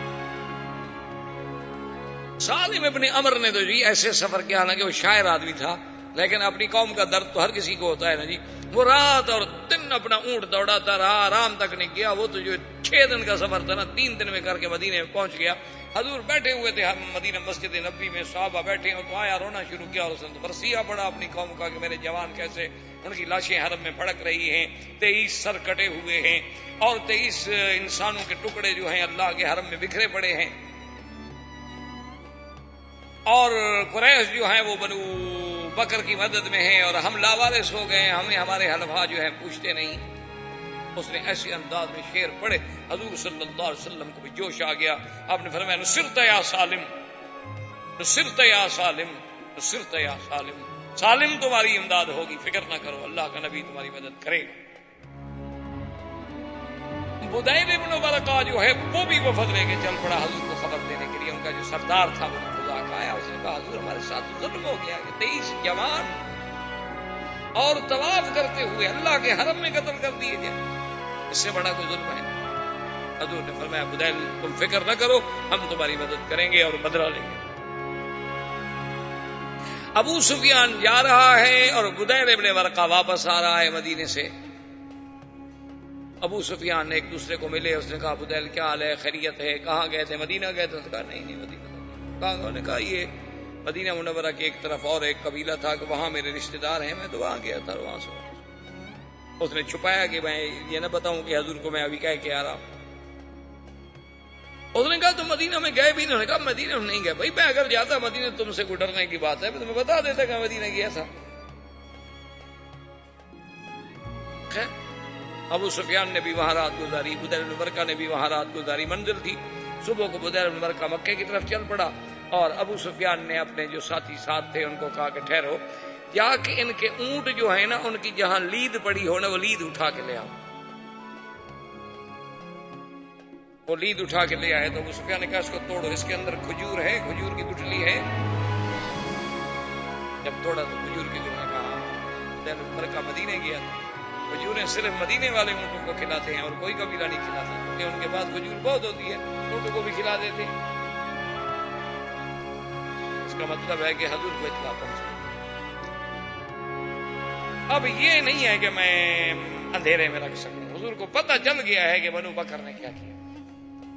سالم ابن عمرو نے تو جی ایسے سفر کیا، حالانکہ وہ شاعر آدمی تھا لیکن اپنی قوم کا درد تو ہر کسی کو ہوتا ہے نا جی. وہ رات اور دن اپنا اونٹ دوڑاتا رہا، آرام تک نہیں کیا. وہ تو جو 6 دن کا سفر تھا نا 3 دن میں کر کے مدینے میں پہنچ گیا. حضور بیٹھے ہوئے تھے مدینہ مسجد نبوی میں، صحابہ بیٹھے ہیں تو آیا رونا شروع کیا اور اس نے برسیہ پڑا اپنی قوم کا کہ میرے جوان کیسے ان کی لاشیں حرم میں پھڑک رہی ہیں، 23 سر کٹے ہوئے ہیں اور 23 انسانوں کے ٹکڑے جو ہیں اللہ کے حرم میں بکھرے پڑے ہیں. اور قریش جو ہیں وہ بنو بکر کی مدد میں ہیں اور ہم لاوارث ہو گئے ہیں، ہمیں ہمارے حلفاء جو ہیں پوچھتے نہیں. اس نے ایسے انداز میں شعر پڑھے، حضور صلی اللہ علیہ وسلم کو بھی جوش آ گیا. آپ نے فرمایا نصرت یا سالم، نصرت یا سالم، نصرت یا سالم، سالم تمہاری امداد ہوگی، فکر نہ کرو، اللہ کا نبی تمہاری مدد کرے گا. بدیل ابن ورقہ جو ہے وہ بھی وفد لے کے چل پڑا حضور کو خبر دینے کے لیے. ان کا جو سردار تھا وہ خدا کا آیا، اس نے کہا حضور ہمارے ساتھ ظلم ہو گیا کہ 23 جوان اور طواف کرتے ہوئے اللہ کے حرم میں قتل کر دیے جائیں، اس سے بڑا کوئی ظلم ہے؟ حضور نے فرمایا بدیل تم فکر نہ کرو، ہم تمہاری مدد کریں گے اور بدلہ لیں گے. ابو سفیان جا رہا ہے اور بدیل ابن ورقہ واپس آ رہا ہے مدینے سے. ابو سفیان نے ایک دوسرے کو ملے، اس نے کہا بدیل کیا حال ہے، خیریت ہے، کہاں گئے تھے، مدینہ گئے تھے؟ اس نے کہا نہیں مدینہ. کہاں؟ انہوں نے کہا یہ مدینہ منورہ کی ایک طرف اور ایک قبیلہ تھا کہ وہاں میرے رشتہ دار ہیں، میں تو وہاں گیا تھا. وہاں سے اس نے چھپایا کہ میں یہ نہ بتاؤں کہ حضور کو میں ابھی کہہ کے آ رہا ہوں. اس نے کہا تم مدینہ میں گئے بھی نہیں؟ انہوں نے کہا مدینہ نہیں گئے. بھائی میں اگر جاتا مدینہ تم سے کوئی ڈرنے کی بات ہے میں تمہیں بتا دیتا کہ مدینہ گیا تھا. خیر ابو سفیان نے بھی وہاں رات گزاری، بدیل بن ورقہ نے بھی وہاں رات گزاری. منزل تھی صبح کو بدیل بن ورقہ مکے کی طرف چل پڑا اور ابو سفیان نے اپنے جو ساتھی ساتھ تھے ان کو کہا کہ ٹھہرو، جا کے ان کے اونٹ جو ہے نا ان کی جہاں لید پڑی ہو نا وہ لید اٹھا کے لے آؤ. وہ لید اٹھا کے لے آئے تو ابو سفیان نے کہا اس کو توڑو، اس کے اندر کھجور ہے، کھجور کی گٹھلی ہے. جب توڑا تو کھجور کی گٹھلی. کہا بدیل بن ورقہ مدینے گیا تھا، کھجوریں صرف مدینے والے اونٹوں کو کھلاتے ہیں اور کوئی قبیلہ نہیں کھلاتا کیونکہ ان کے پاس کھجور بہت ہوتی ہے، اونٹوں کو بھی کھلا دیتے ہیں. اس کا مطلب ہے کہ حضور کو اطلاع پہنچا. اب یہ نہیں ہے کہ میں اندھیرے میں رکھ سکوں، حضور کو پتہ چل گیا ہے کہ بنو بکر نے کیا کیا.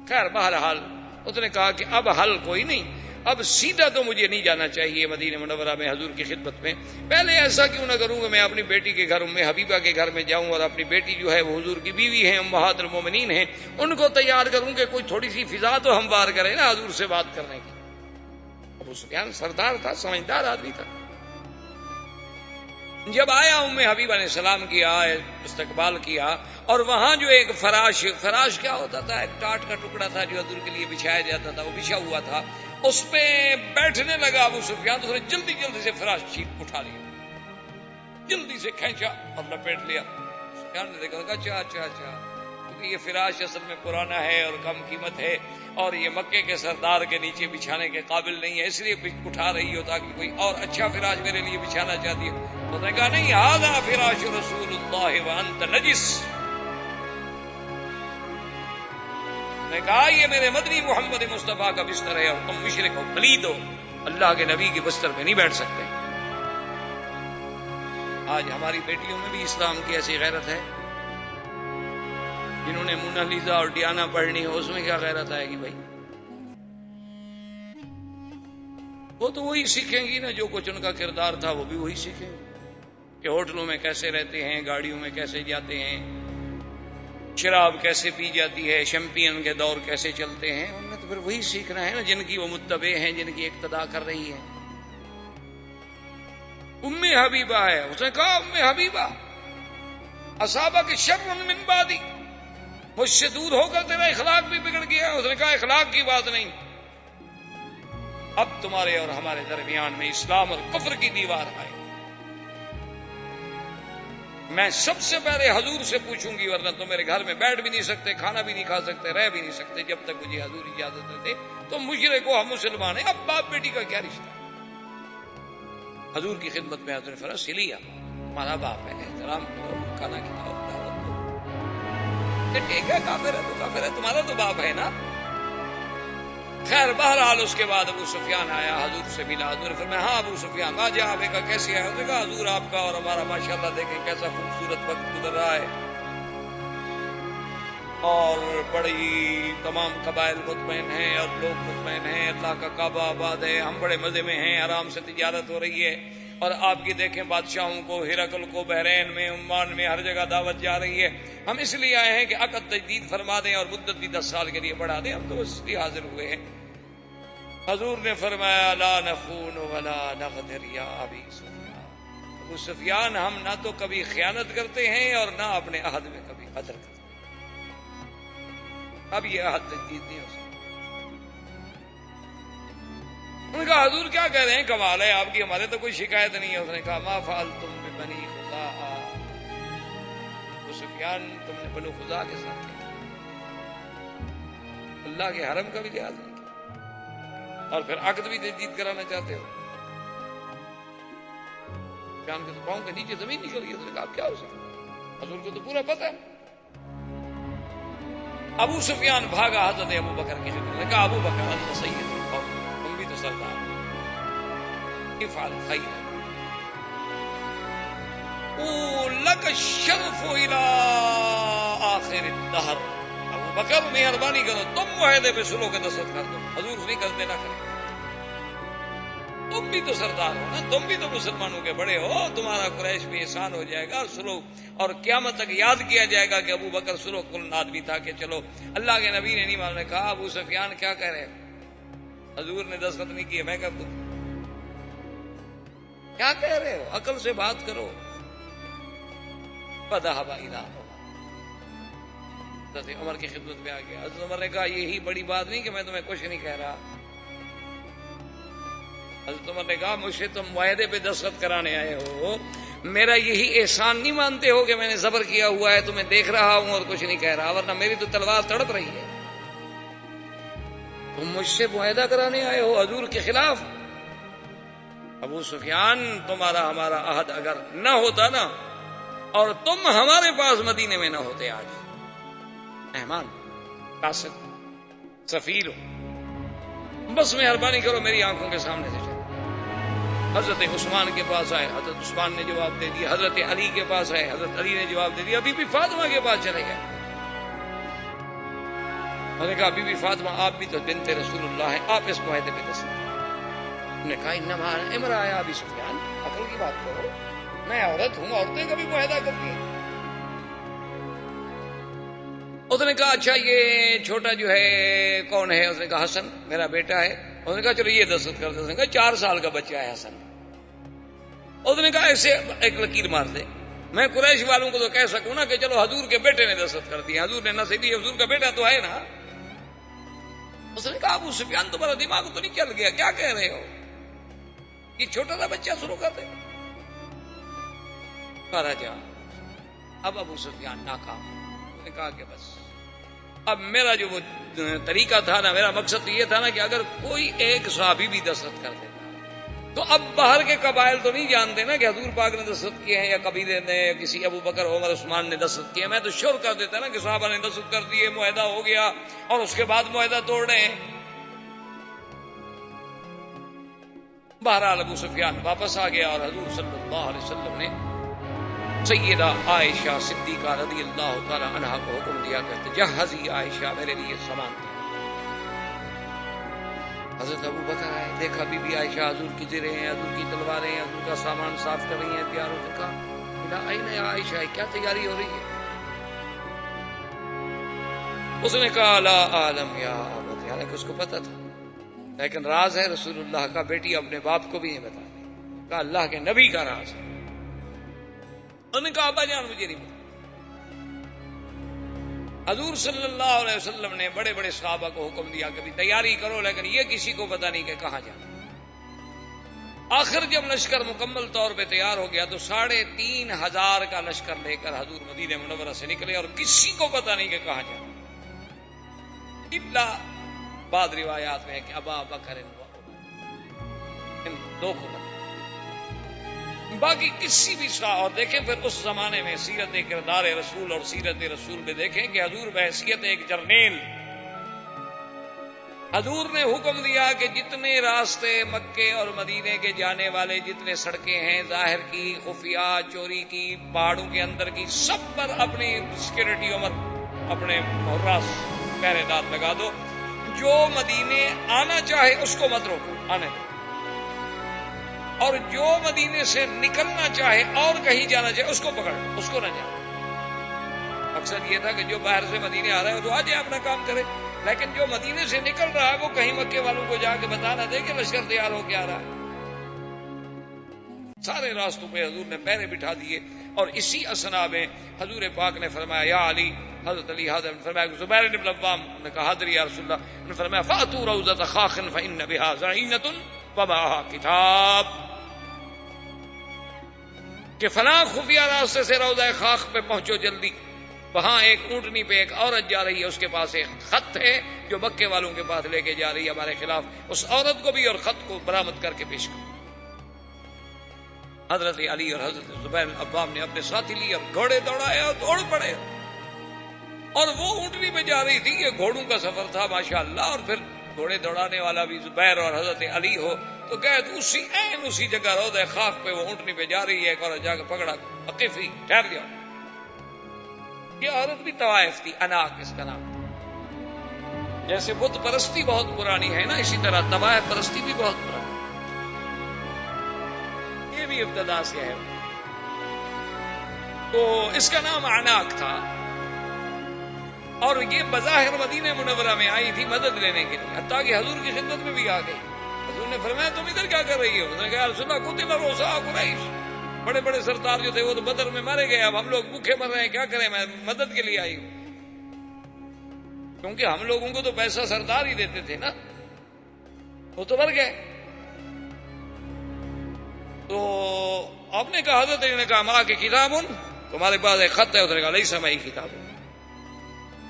خیر بہرحال اس نے کہا کہ اب حل کوئی نہیں، اب سیدھا تو مجھے نہیں جانا چاہیے مدینہ منورہ میں حضور کی خدمت میں. پہلے ایسا کیوں نہ کروں کہ میں اپنی بیٹی کے گھر ام حبیبہ کے گھر میں جاؤں اور اپنی بیٹی جو ہے وہ حضور کی بیوی ہیں، امہات المومنین ہیں، ان کو تیار کروں کہ کوئی تھوڑی سی فضا تو ہموار کرے نا حضور سے بات کرنے کی. ابو سفیان سردار تھا، سمجھدار آدمی تھا. جب آیا ام حبیبہ نے سلام کیا، استقبال کیا اور وہاں جو ایک فراش کیا ہوتا تھا، ایک ٹاٹ کا ٹکڑا تھا جو حضور کے لیے بچھایا جاتا تھا، وہ بچھا ہوا تھا، اس پہ بیٹھنے لگا ابو سفیان. تو اس نے جلدی جلدی سے فراش چیٹ اٹھا لیا، جلدی سے کھینچا اور لپیٹ لیا. سفیان نے دیکھا اچھا کیونکہ یہ فراش اصل میں پرانا ہے اور کم قیمت ہے اور یہ مکے کے سردار کے نیچے بچھانے کے قابل نہیں ہے، اس لیے اٹھا رہی ہو تاکہ کوئی اور اچھا فراش میرے لیے بچھانا چاہتی ہے. تو نے کہا نہیں، ھذا فراش رسول اللہ وانت نجس. نے کہا یہ میرے مدنی محمد مصطفیٰ کا بستر ہے اور تم مشرک ہو، پلید ہو، اللہ کے نبی کے بستر پہ نہیں بیٹھ سکتے. آج ہماری بیٹیوں میں بھی اسلام کی ایسی غیرت ہے، جنہوں نے مونالیزا اور ڈیانا پڑھنی ہو اس میں کیا غیرت آئے گی بھائی؟ وہ تو وہی سیکھیں گی نا جو کچھ ان کا کردار تھا، وہ بھی وہی سیکھیں گے کہ ہوٹلوں میں کیسے رہتے ہیں، گاڑیوں میں کیسے جاتے ہیں، شراب کیسے پی جاتی ہے، شیمپین کے دور کیسے چلتے ہیں. ان نے تو پھر وہی سیکھنا ہے نا جن کی وہ متبع ہیں، جن کی اقتداء کر رہی ہے. ام حبیبہ ہے، اس نے کہا ام حبیبہ اصابہ کے شر من بعدی، مجھ سے دور ہو کر تیرا اخلاق بھی بگڑ گیا. اس نے کہا اخلاق کی بات نہیں، اب تمہارے اور ہمارے درمیان میں اسلام اور کفر کی دیوار آئے. میں سب سے پہلے حضور سے پوچھوں گی، ورنہ تو میرے گھر میں بیٹھ بھی نہیں سکتے، کھانا بھی نہیں کھا سکتے، رہ بھی نہیں سکتے جب تک مجھے حضور اجازت نہ دے. تو مشرک ہو، ہم مسلمان ہیں، اب باپ بیٹی کا کیا رشتہ؟ حضور کی خدمت میں حضور فرض سی لیا، ہمارا باپ ہے، احترام کرو، کھانا کھلاؤ، دعوت دو. کہ ٹھیک ہے کافر ہے تو کافر ہے، تمہارا تو باپ ہے نا. خیر بہرحال اس کے بعد ابو سفیان آیا، حضور سے ملا. حضور نے فرمایا ہاں ابو سفیان آج آپ کا کیسے آیا؟ اس نے کہا حضور آپ کا اور ہمارا ماشاءاللہ دیکھیں کیسا خوبصورت وقت گزر رہا ہے اور بڑی تمام قبائل مطمئن ہیں اور لوگ مطمئن ہیں، اللہ کا کعبہ آباد ہے، ہم بڑے مزے میں ہیں، آرام سے تجارت ہو رہی ہے. اور آپ کی دیکھیں بادشاہوں کو، ہرقل کو بحرین میں، عمان میں، ہر جگہ دعوت جا رہی ہے. ہم اس لیے آئے ہیں کہ عقد تجدید فرما دیں اور مدت بھی 10 سال کے لیے بڑھا دیں. ہم تو اس لیے حاضر ہوئے ہیں. حضور نے فرمایا لا نخون ولا نغدر یا ابی سفیان. ابو سفیان ہم نہ تو کبھی خیانت کرتے ہیں اور نہ اپنے عہد میں کبھی قدر کرتے ہیں. اب یہ عہد تجدید نہیں ہو سکتا. انہوں نے کہا حضور کیا کہہ رہے ہیں، کمال ہے آپ کی، ہمارے تو کوئی شکایت نہیں ہے. اس نے کہا ما فعلتم ببنی خزاعہ، ابو سفیان تم نے بنو خزاعہ کے ساتھ کیا، اللہ کے حرم کا بھی لحاظ نہیں کیا، اور پھر عقد بھی تجدید کرانا چاہتے ہو. سفیان کے تو پاؤں کے نیچے زمین نکل گئی. اس نے کہا کیا ہو سکتا، حضور کو تو پورا پتہ ہے. ابو سفیان بھاگا حضرت ابو بکر کی خدمت میں، کہا ابو بکر انت سید القوم، تم بھی تو سردار، افعل خیر لک الشرف الى آخر الدہر. ابو بکر مہربانی کرو تم معاہدے پہ صلح کے دستخط کر دو، حضور نہیں کرتے نہ کریں، تم بھی تو سردار ہو نا، تم بھی تو مسلمانوں کے بڑے ہو، تمہارا قریش بھی احسان ہو جائے گا، صلح اور قیامت تک یاد کیا جائے گا کہ ابو بکر صلح کن آدمی تھا کہ چلو اللہ کے نبی نے نہیں مانا. کہا ابو سفیان کیا کہہ رہے ہو، حضور نے دستخط نہیں کیے میں کر دوں، کیا کہہ رہے ہو، عقل سے بات کرو. فذهب الى عمر، حضرت عمر کی خدمت میں آ گیا. حضرت عمر نے کہا یہی بڑی بات نہیں کہ میں تمہیں کچھ نہیں کہہ رہا. حضرت عمر نے کہا مجھ سے تم معاہدے پہ دستخط کرانے آئے ہو، میرا یہی احسان نہیں مانتے ہو کہ میں نے صبر کیا ہوا ہے، تمہیں دیکھ رہا ہوں اور کچھ نہیں کہہ رہا، ورنہ میری تو تلوار تڑپ رہی ہے. تم مجھ سے معاہدہ کرانے آئے ہو حضور کے خلاف. ابو سفیان تمہارا ہمارا عہد اگر نہ ہوتا نا، اور تم ہمارے پاس مدینے میں نہ ہوتے، آج مہمان قاصد سفیر ہو، بس مہربانی کرو میری آنکھوں کے سامنے سے چلو. حضرت عثمان کے پاس آئے، حضرت عثمان نے جواب دے دیا. حضرت علی کے پاس آئے، حضرت علی نے جواب دے دیا. بی بی فاطمہ کے پاس چلے گئے. میں نے کہا بی بی فاطمہ آپ بھی تو بنت رسول اللہ ہیں، آپ اس معاہدے پہ دستخط. انہوں نے کہا انما امرأ یا ابی سفیان، عقل کی بات کرو، میں عورت ہوں، عورتیں کبھی معاہدہ کرتی ہیں. اس نے کہا اچھا یہ چھوٹا جو ہے کون ہے؟ اس نے کہا حسن میرا بیٹا ہے. اس نے کہا چلو یہ دستخط کر دے. اس نے کہا 4 سال کا بچہ ہے حسن. اس نے کہا ایسے ایک لکیر مار دے، میں قریش والوں کو تو کہہ سکوں نا کہ چلو حضور کے بیٹے نے دستخط کر دیا، حضور نے نہ صحیح، حضور کا بیٹا تو ہے نا. اس نے کہا ابو سفیان تمہارا دماغ تو نہیں چل گیا، کیا کہہ رہے ہو، یہ چھوٹا سا بچہ شروع کر دے. راجا اب ابو سفیان ناکام. اس نے کہا کہ بس اب میرا جو وہ طریقہ تھا نا، میرا مقصد تو یہ تھا نا کہ اگر کوئی ایک صحابی بھی دستخط کر دیتا تو اب باہر کے قبائل تو نہیں جانتے نا کہ حضور پاک نے دستخط کیے ہیں، یا قبیلے نے یا کسی ابو بکر عمر عثمان نے دستخط کیے. میں تو شور کر دیتا نا کہ صحابہ نے دستخط کر دیے، معاہدہ ہو گیا، اور اس کے بعد معاہدہ توڑ رہے ہیں. بہرحال ابو سفیان واپس آ گیا، اور حضور صلی اللہ علیہ وسلم نے سیدہ عائشہ صدیقہ رضی اللہ تعالی عنہا کو حکم دیا کہ تجہزی عائشہ، میرے لیے سامان دے. حضرت ابو بکر آئے، دیکھا بی بی عائشہ حضور کی زریں ہیں، حضور کی تلواریں ہیں، حضور کا سامان صاف کر رہی ہیں، تیار ہو چکا. اين يا عائشہ، کیا تیاری ہو رہی ہے؟ اس نے کہا لا عالم یا ابت، حالانکہ اس کو پتا تھا، لیکن راز ہے رسول اللہ کا، بیٹی اپنے باپ کو بھی نہیں بتا دی. کہا اللہ کے نبی کا راز ہے. انہوں نے کہا ابا جان مجھے نہیں پتا. حضور صلی اللہ علیہ وسلم نے بڑے بڑے صحابہ کو حکم دیا کہ بھی تیاری کرو، لیکن یہ کسی کو پتا نہیں کہ کہاں جانا. آخر جب لشکر مکمل طور پہ تیار ہو گیا تو 3500 کا لشکر لے کر حضور مدینہ منورہ سے نکلے، اور کسی کو پتا نہیں کہ کہاں جانا. بعد روایات میں ہے کہ ابا بکر ان 2 کو پتا، باقی کسی بھی اور دیکھیں پھر اس زمانے میں سیرت کردار رسول اور سیرت رسول میں دیکھیں کہ حضور بحیثیت ایک جرنیل، حضور نے حکم دیا کہ جتنے راستے مکے اور مدینے کے جانے والے، جتنے سڑکیں ہیں ظاہر کی، خفیہ، چوری کی، پہاڑوں کے اندر کی، سب پر اپنی سیکورٹی عمر اپنے حراس پہرے دار لگا دو. جو مدینے آنا چاہے اس کو مت روکو، آنے دو، اور جو مدینے سے نکلنا چاہے اور کہیں جانا چاہے اس کو پکڑ، اس کو نہ جانا. مقصد یہ تھا کہ جو باہر سے مدینے آ رہا ہے تو آ جائے، اپنا کام کرے، لیکن جو مدینے سے نکل رہا ہے وہ کہیں مکے والوں کو جا کے بتا نہ دے کہ لشکر تیار ہو کے آ رہا ہے. سارے راستوں پہ حضور نے پہرے بٹھا دیے، اور اسی اسنا میں حضور پاک نے فرمایا یا علی، حضرت علی حاضر نے فرمایا زبیر بن العوام نے کہا حاضر یا رسول اللہ، نے فرمایا فاتوا روضۃ خاخ فان بها زعینۃ ومعها کتاب، کہ فلاں خفیہ راستے سے روضہ خاخ پہ پہنچو جلدی، وہاں ایک اونٹنی پہ ایک عورت جا رہی ہے، اس کے پاس ایک خط ہے جو مکے والوں کے پاس لے کے جا رہی ہے ہمارے خلاف، اس عورت کو بھی اور خط کو برآمد کر کے پیش کرو۔ حضرت علی اور حضرت زبیر بن العوام نے اپنے ساتھی لیے اور گھوڑے دوڑائے اور دوڑ پڑے، اور وہ اونٹنی پہ جا رہی تھی، یہ گھوڑوں کا سفر تھا ماشاءاللہ، اور پھر گھوڑے دوڑانے والا بھی زبیر اور حضرت علی ہو تو گئے تو اسی جگہ روضہ خاک پہ وہ اونٹنی پہ جا رہی ہے، ایک عورت جا کے پکڑا، وقفی ٹھہر جاؤ۔ یہ عورت بھی طوائف تھی، اناق اس کا نام تھا۔ جیسے بت پرستی بہت پرانی ہے نا، اسی طرح طوائف پرستی بھی بہت پرانی، یہ بھی ابتدا سے ہے۔ تو اس کا نام اناق تھا، اور یہ بظاہر مدینہ منورہ میں آئی تھی مدد لینے کے لیے، حتیٰ کہ حضور کی خدمت میں بھی آ گئی۔ حضور نے فرمایا تم ادھر کیا کر رہی ہو؟ اس نے کہا رسول اللہ قتل رؤساء قریش، بڑے بڑے سردار جو تھے وہ تو بدر میں مارے گئے، اب ہم لوگ بھوکے مر رہے ہیں، کیا کریں، میں مدد کے لیے آئی ہوں، کیونکہ ہم لوگوں کو تو پیسہ سردار ہی دیتے تھے نا، وہ تو مر گئے۔ تو آپ نے کہا، حضرت نے کہا ماں کے کتاب تمہارے پاس ایک خط ہے؟ اس نے کہا لیس معی کتاب،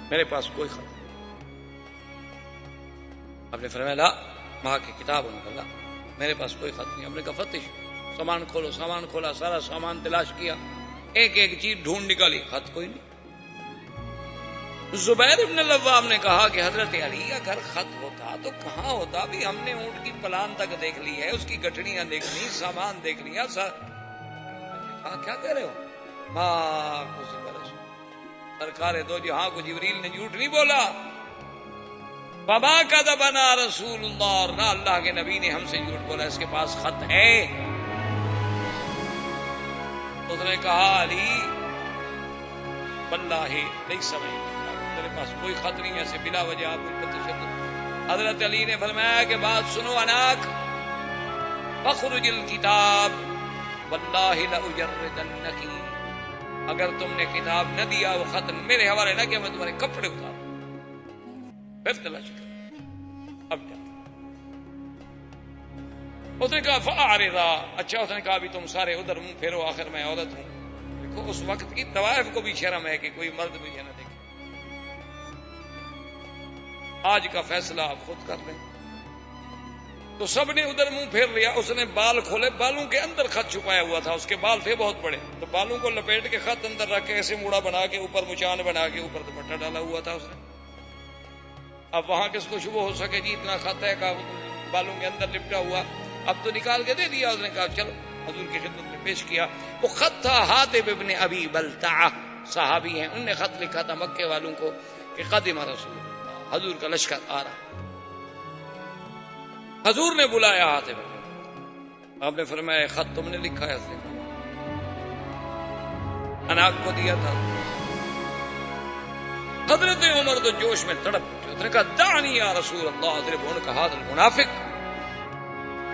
میرے پاس کوئی خط نہیں۔ آپ نے فرمایا لا ماں کی کتاب، لا میرے پاس کوئی خط نہیں۔ آپ نے کہا فتش، سامان کھولو، سامان کھولا، سارا سامان تلاش کیا، ایک ایک چیز ڈھونڈ نکالی، خط کوئی نہیں۔ زبیر بن العوام نے کہا کہ حضرت علی اگر خط ہوتا تو کہاں ہوتا، ابھی ہم نے اونٹ کی پلان تک دیکھ لی ہے، اس کی گٹھڑیاں دیکھ لی، سامان دیکھ لیا، کہا کیا کہہ رہے ہو؟ ماں کو سرکار دو جہاں کو جبریل نے جھوٹ نہیں بولا، وما کذبنا رسول اللہ، اور نہ اللہ کے نبی نے ہم سے جھوٹ بولا، اس کے پاس خط ہے۔ اس نے کہا علی واللہ لیس معی، میرے پاس کوئی خط نہیں ہے، ایسے بلا وجہ آپ کو تشدد۔ حضرت علی نے فرمایا کہ بات سنو اناق، فخرج الکتاب واللہ لأجردنکی، اگر تم نے کتاب نہ دیا، وہ خط میرے حوالے نہ کیا، میں تمہارے کپڑے اتار پھر تلاش کر۔ اب کیا؟ اس نے کہا فاعرضا، اچھا، اس نے کہا بھی تم سارے ادھر منہ پھیرو، آخر میں عورت ہوں۔ دیکھو اس وقت کی طوائف کو بھی شرم ہے کہ کوئی مرد مجھے نہ دیکھے، آج کا فیصلہ آپ خود کر لیں۔ تو سب نے ادھر منہ پھیر لیا، اس نے بال کھولے، بالوں کے اندر خط چھپایا ہوا تھا، اس کے بال تھے بہت بڑے، تو بالوں کو لپیٹ کے خط اندر رکھ کے ایسے موڑا بنا کے اوپر مچان بنا کے اوپر دوپٹہ ڈالا ہوا تھا اس نے۔ اب وہاں کس کو شبہ ہو سکے جی اتنا خط ہے کہ بالوں کے اندر لپٹا ہوا، اب تو نکال کے دے دیا۔ اس نے کہا چلو، حضور کی خدمت میں پیش کیا۔ وہ خط تھا حاطب ابن ابی بلتعہ، صحابی ہیں، انہوں نے خط لکھا تھا مکے والوں کو کہ قدم رسول اللہ، حضور کا لشکر آ رہا۔ حضور نے بلایا حاطب، آپ نے فرمایا خط تم نے لکھا ہے؟ اس نے اناق کو دیا تھا۔ حضرت عمر تو جوش میں تڑپ اٹھے، اس نے کہا دعنی یا رسول اللہ اضرب عنق ھذا المنافق،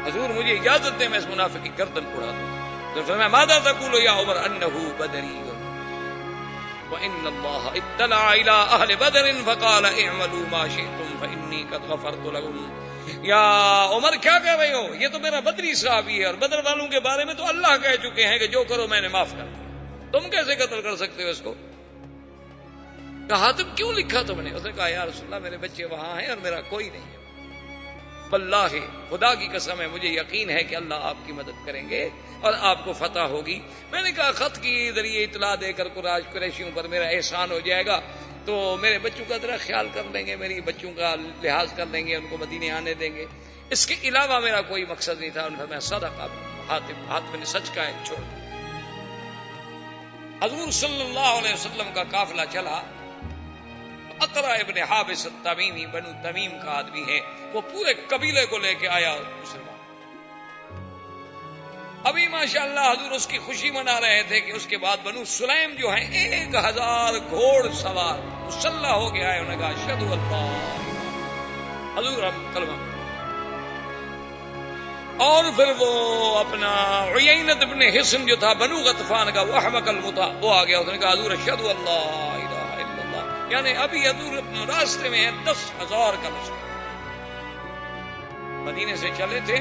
حضور مجھے اجازت دیں میں اس منافق کی گردن اڑا دوں۔ تو فرمایا ماذا تقول یا عمر انه بدری وان اللہ اطلع الى اہل بدر فقال اعملوا ما شئتم فانی قد غفرت لكم۔ یا عمر کیا کہہ رہے ہو، یہ تو میرا بدری صحابی ہے، اور بدر والوں کے بارے میں تو اللہ کہہ چکے ہیں کہ جو کرو میں نے معاف کر دیا، تم کیسے قتل کر سکتے ہو اس کو؟ کہا تم کیوں لکھا تم نے؟ اس نے کہا یا رسول اللہ میرے بچے وہاں ہیں اور میرا کوئی نہیں ہے، واللہ خدا کی قسم ہے مجھے یقین ہے کہ اللہ آپ کی مدد کریں گے اور آپ کو فتح ہوگی۔ میں نے کہا خط کی ذریعے اطلاع دے کر قریشیوں پر میرا احسان ہو جائے گا تو میرے بچوں کا ذرا خیال کر لیں گے، میری بچوں کا لحاظ کر لیں گے، ان کو مدینے آنے دیں گے، اس کے علاوہ میرا کوئی مقصد نہیں تھا۔ انہوں نے صدقہ، حاتم نے سچ کا ہے، چھوڑ۔ حضور صلی اللہ علیہ وسلم کا قافلہ چلا، اقرع ابن حابس التمیمی، بنو تمیم کا آدمی ہے، وہ پورے قبیلے کو لے کے آیا مسلمان۔ ابھی ماشاءاللہ حضور اس کی خوشی منا رہے تھے کہ اس کے بعد بنو سلیم جو ہیں 1000 گھوڑ سوار مسلح ہو گیا ہے، انہوں نے کہا اشہد اللہ، حضور ہم کلمہ۔ اور پھر وہ اپنا عیینت ابن حصن جو تھا بنو غطفان کا، وہ احمق المتا، وہ آ گیا، اس نے کہا حضور اشہد اللہ الہ الا اللہ، یعنی ابھی حضور راستے میں 10,000 کا لشکر، مدینے سے چلے تھے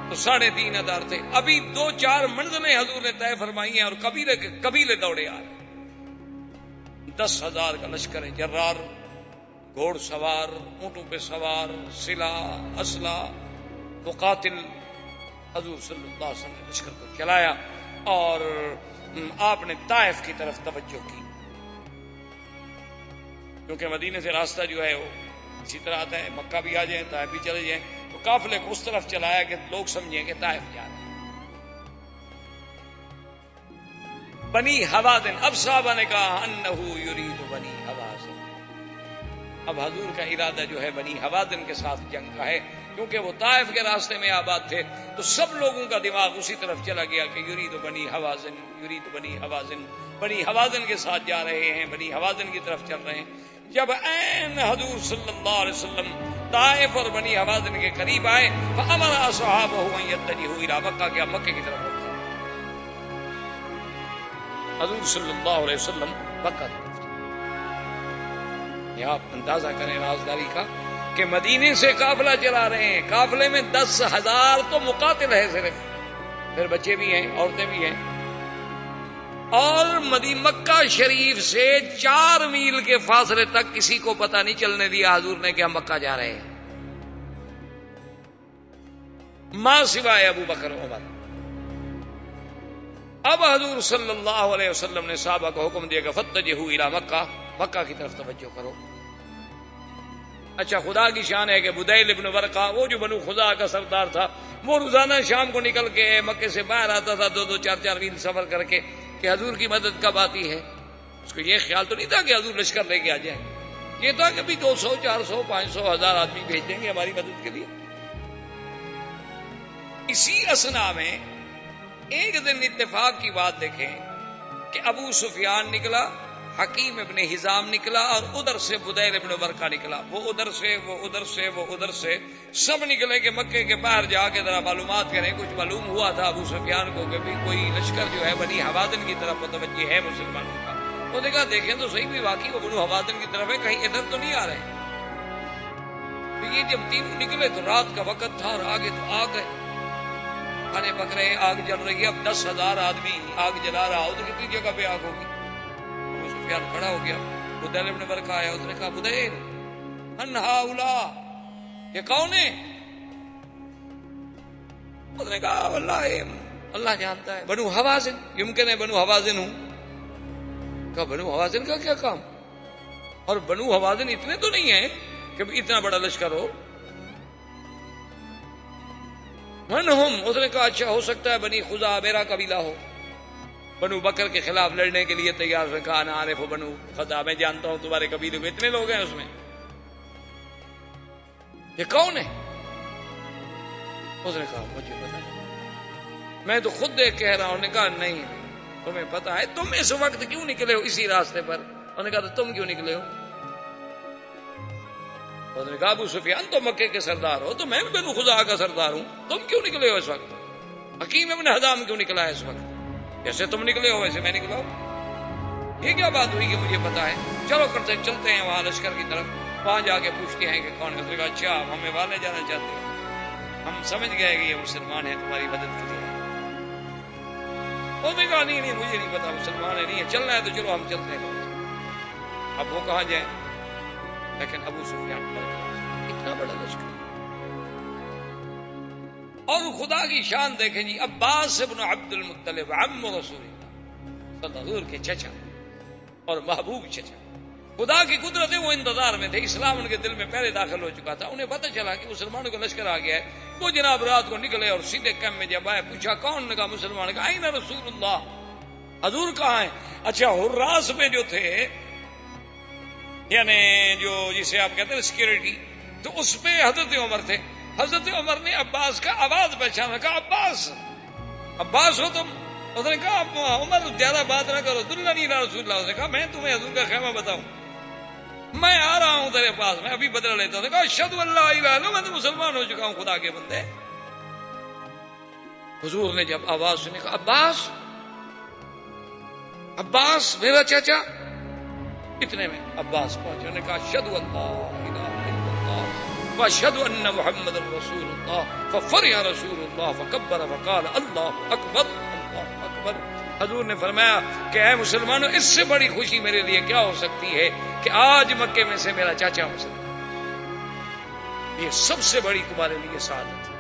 تو 3,500 تھے، ابھی 2-4 منزلیں حضور نے طے فرمائی ہیں اور قبیلے دوڑے آ رہے، 10,000 کا لشکر ہے، جرار، گھوڑ سوار، اونٹوں پہ سوار، سلاح، اسلحہ، مقاتل، حضور صلی اللہ علیہ وسلم نے لشکر کو چلایا اور آپ نے طائف کی طرف توجہ کی، کیونکہ مدینے سے راستہ جو ہے وہ اسی طرح آتا ہے، مکہ بھی آ جائیں، طائف بھی چلے جائیں، تو قافلے کو اس طرف چلایا کہ لوگ سمجھیں کہ طائف جا رہے ہیں۔ بنی حوازن، اب صحابہ نے کہا انہو یرید بنی حوازن، اب حضور کا ارادہ جو ہے بنی حوازن کے ساتھ جنگ کا ہے، کیونکہ وہ طائف کے راستے میں آباد تھے، تو سب لوگوں کا دماغ اسی طرف چلا گیا کہ یرید بنی حوازن، یرید بنی حوازن، بنی حوازن کے ساتھ جا رہے ہیں، بنی حوازن کی طرف چل رہے ہیں۔ جب عین حضور صلی اللہ علیہ وسلم طائف اور بنی حوازن کے قریب آئے، فامر اصحابہ ان یتجہوا الی مکہ، کہ مکے کی طرف رخ کریں، حضور صلی اللہ علیہ وسلم مکہ کی طرف چلے۔ یہ آپ اندازہ کریں رازداری کا کہ مدینے سے قافلہ چلا رہے ہیں، قافلے میں 10,000 تو مقاتل ہے صرف، پھر بچے بھی ہیں، عورتیں بھی ہیں، اور مکہ شریف سے 4 میل کے فاصلے تک کسی کو پتہ نہیں چلنے دیا حضور نے کہ ہم مکہ جا رہے ہیں، ماں سوائے ابو بکر عمر۔ اب حضور صلی اللہ علیہ وسلم نے صحابہ کو حکم دیا کہ فتجہوا الی مکہ، مکہ کی طرف توجہ کرو۔ اچھا، خدا کی شان ہے کہ بدیل ابن ورقہ، وہ جو بنو خزاعہ کا سردار تھا، وہ روزانہ شام کو نکل کے مکے سے باہر آتا تھا 2-2 4-4 میل سفر کر کے کہ حضور کی مدد کب آتی ہے۔ اس کو یہ خیال تو نہیں تھا کہ حضور لشکر لے کے آ جائیں، یہ تھا کہ بھی 200 400 500 1000 آدمی بھیج دیں گے ہماری مدد کے لیے۔ اسی اسنا میں ایک دن اتفاق کی بات دیکھیں کہ ابو سفیان نکلا، حکیم ابن حزام نکلا، اور ادھر سے بدیل ابن ورقہ نکلا، وہ ادھر سے، وہ ادھر سے، وہ ادھر سے، سب نکلے کہ مکے کے باہر جا کے ذرا معلومات کریں۔ کچھ معلوم ہوا تھا ابو سفیان کو کہ کوئی لشکر جو ہے بنی حوازن کی طرف متوجہ ہے مسلمانوں کا۔ وہ دیکھا دیکھیں تو صحیح بھی واقعی وہ بنو حوازن کی طرف ہے، کہیں ادھر تو نہیں آ رہے۔ تو یہ جب تینوں نکلے تو رات کا وقت تھا اور آگے تو آگ ہے، کھانے پک رہے ہیں، آگ جل رہی ہے، اب 10,000 آدمی آگ جلا رہا ہو تو کتنی جگہ پہ آگ ہوگی۔ ابو سفیان کھڑا ہو گیا، بدیل ابن ورقہ آیا، اس نے کہا بدیل من ہؤلاء، یہ کون ہے؟ اس نے کہا اللہ جانتا ہے، بنو حوازن، یمکن ہے بنو حوازن ہوں۔ کہا بنو حوازن کا کیا کام، اور بنو حوازن اتنے تو نہیں ہیں کہ اتنا بڑا لشکر ہو۔ من ہم، اس نے کہا اچھا ہو سکتا ہے بنی خزاعہ میرا قبیلہ ہو، بنو بکر کے خلاف لڑنے کے لیے تیار۔ نے کہا انا عارف بنو خزاعہ، میں جانتا ہوں تمہارے قبیلے میں اتنے لوگ ہیں، اس میں یہ کون ہے؟ اس نے کہا مجھے پتا نہیں، میں تو خود دیکھ کہہ رہا ہوں۔ نے کہا نہیں تمہیں پتا ہے، تم اس وقت کیوں نکلے ہو اسی راستے پر؟ انہوں نے کہا تو تم کیوں نکلے ہو؟ انہوں نے کہا ابو سفیان تو مکے کے سردار ہو، تو میں بھی بنو خزاعہ کا سردار ہوں، تم کیوں نکلے ہو اس وقت؟ حکیم ابن حزام کیوں نکلا ہے اس وقت؟ جیسے تم نکلے ہو ویسے میں نکلا ہوں۔ یہ کیا بات ہوئی کہ مجھے پتا ہے؟ چلو چلتے ہیں وہاں لشکر کی طرف، وہاں جا کے پوچھتے ہیں کہ کون ہے۔ اس نے کہا اچھا آپ ہمیں وہاں لے جانا چاہتے ہیں، ہم سمجھ گئے کہ یہ مسلمان ہے تمہاری مدد کے لیے۔ اس نے کہا نہیں مجھے نہیں پتا، مسلمان ہے نہیں ہے، چلنا ہے تو چلو ہم چلتے ہیں۔ اب وہ کہاں جائیں، لیکن ابو سفیان اتنا بڑا لشکر، اور خدا کی شان دیکھیں جی، عباس ابن عبد المطلب عم رسول اللہ صلی اللہ علیہ وسلم کے چچا اور محبوب چچا، خدا کی قدرت ہے وہ انتظار میں تھے، اسلام ان کے دل میں پہلے داخل ہو چکا تھا، انہیں پتہ چلا کہ مسلمانوں کا لشکر آ گیا ہے۔ وہ جناب رات کو نکلے اور سیدھے کیمپ میں جب آئے، پوچھا کون؟ نے کہا مسلمان۔ کہا این رسول اللہ، حضور کہاں ہیں؟ اچھا حراس میں جو تھے، یعنی جو جسے آپ کہتے ہیں سیکورٹی، تو اس پہ حضرت عمر تھے۔ حضرت عمر نے عباس کا آواز پہچانا، کہا عباس، عباس ہو تم؟ اس نے کہا عمر زیادہ بات نہ کرو، دلنی الی رسول اللہ۔ اس نے کہا میں تمہیں حضور کا خیمہ بتاؤں، میں آ رہا ہوں تیرے پاس، میں ابھی بدلہ لیتا ہوں۔ کہا اشہد ان لا الہ الا اللہ، میں تو مسلمان ہو چکا ہوں خدا کے بندے۔ حضور نے جب آواز سنی کہا عباس عباس میرا چاچا. اتنے میں عباس پہنچے, انہوں نے کہا اشہد ان لا الہ الا اللہ واشہد ان محمد رسول اللہ. ففرح رسول اللہ فکبر فقال اللہ اکبر اللہ اکبر. حضور نے فرمایا کہ اے مسلمانوں, اس سے بڑی خوشی میرے لیے کیا ہو سکتی ہے کہ آج مکے میں سے میرا چاچا مسلمان. یہ سب سے بڑی تمہارے لیے سعادت ہے.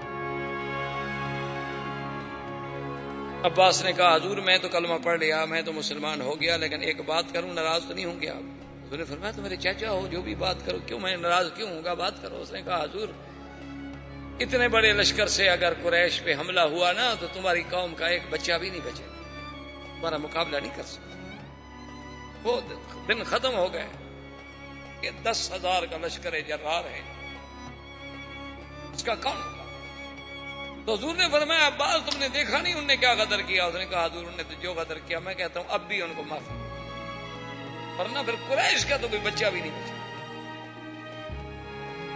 عباس نے کہا حضور میں تو کلمہ پڑھ لیا, میں تو مسلمان ہو گیا, لیکن ایک بات کروں, ناراض تو نہیں ہوں گے آپ؟ حضور نے فرمایا تو میرے چاچا ہو, جو بھی بات کرو, کیوں میں ناراض کیوں ہوں گا, بات کرو. اس نے کہا حضور اتنے بڑے لشکر سے اگر قریش پہ حملہ ہوا نا تو تمہاری قوم کا ایک بچہ بھی نہیں بچے, تمہارا مقابلہ نہیں کر سکتا. وہ دن ختم ہو گئے. یہ 10,000 کا لشکر جرار ہے, اس کا کون ہوگا؟ تو حضور نے فرمایا عباس تم نے دیکھا نہیں انہوں نے کیا غدر کیا؟ اس نے کہا حضور انہوں نے تو جو غدر کیا, میں کہتا ہوں اب بھی ان کو معاف, ورنہ پھر قریش کا تو کوئی بچہ بھی نہیں بچا.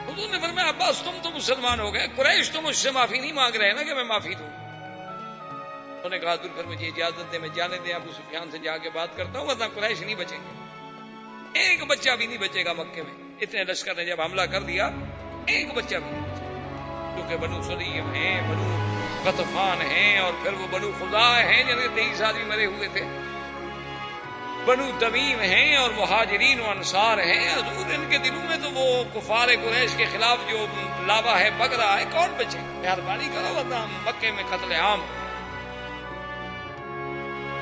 حضور نے فرمایا عباس تم تو مسلمان ہو گئے, قریش تو مجھ سے معافی نہیں مانگ رہے نا کہ میں معافی دوں. انہوں نے کہا حضور پھر مجھے اجازت دے, میں جانے دیں ابو سفیان سے جا کے بات کرتا ہوں, ورنہ قریش نہیں بچیں گے, ایک بچہ بھی نہیں بچے گا مکے میں. اتنے لشکر نے جب حملہ کر دیا ایک بچہ بھی نہیں بچا, کیونکہ بنو سلیم ہیں, بنو غطفان ہیں, اور پھر وہ بنو خزاع ہیں جن کے 23 آدمی مرے ہوئے تھے, بنو تمیم ہیں, اور مہاجرین و انصار ہیں. حضور ان کے دلوں میں تو وہ کفار قریش کے خلاف جو لاوا ہے پک رہا ہے, کون بچے؟ مہربانی کرو ورنہ مکے میں قتل عام.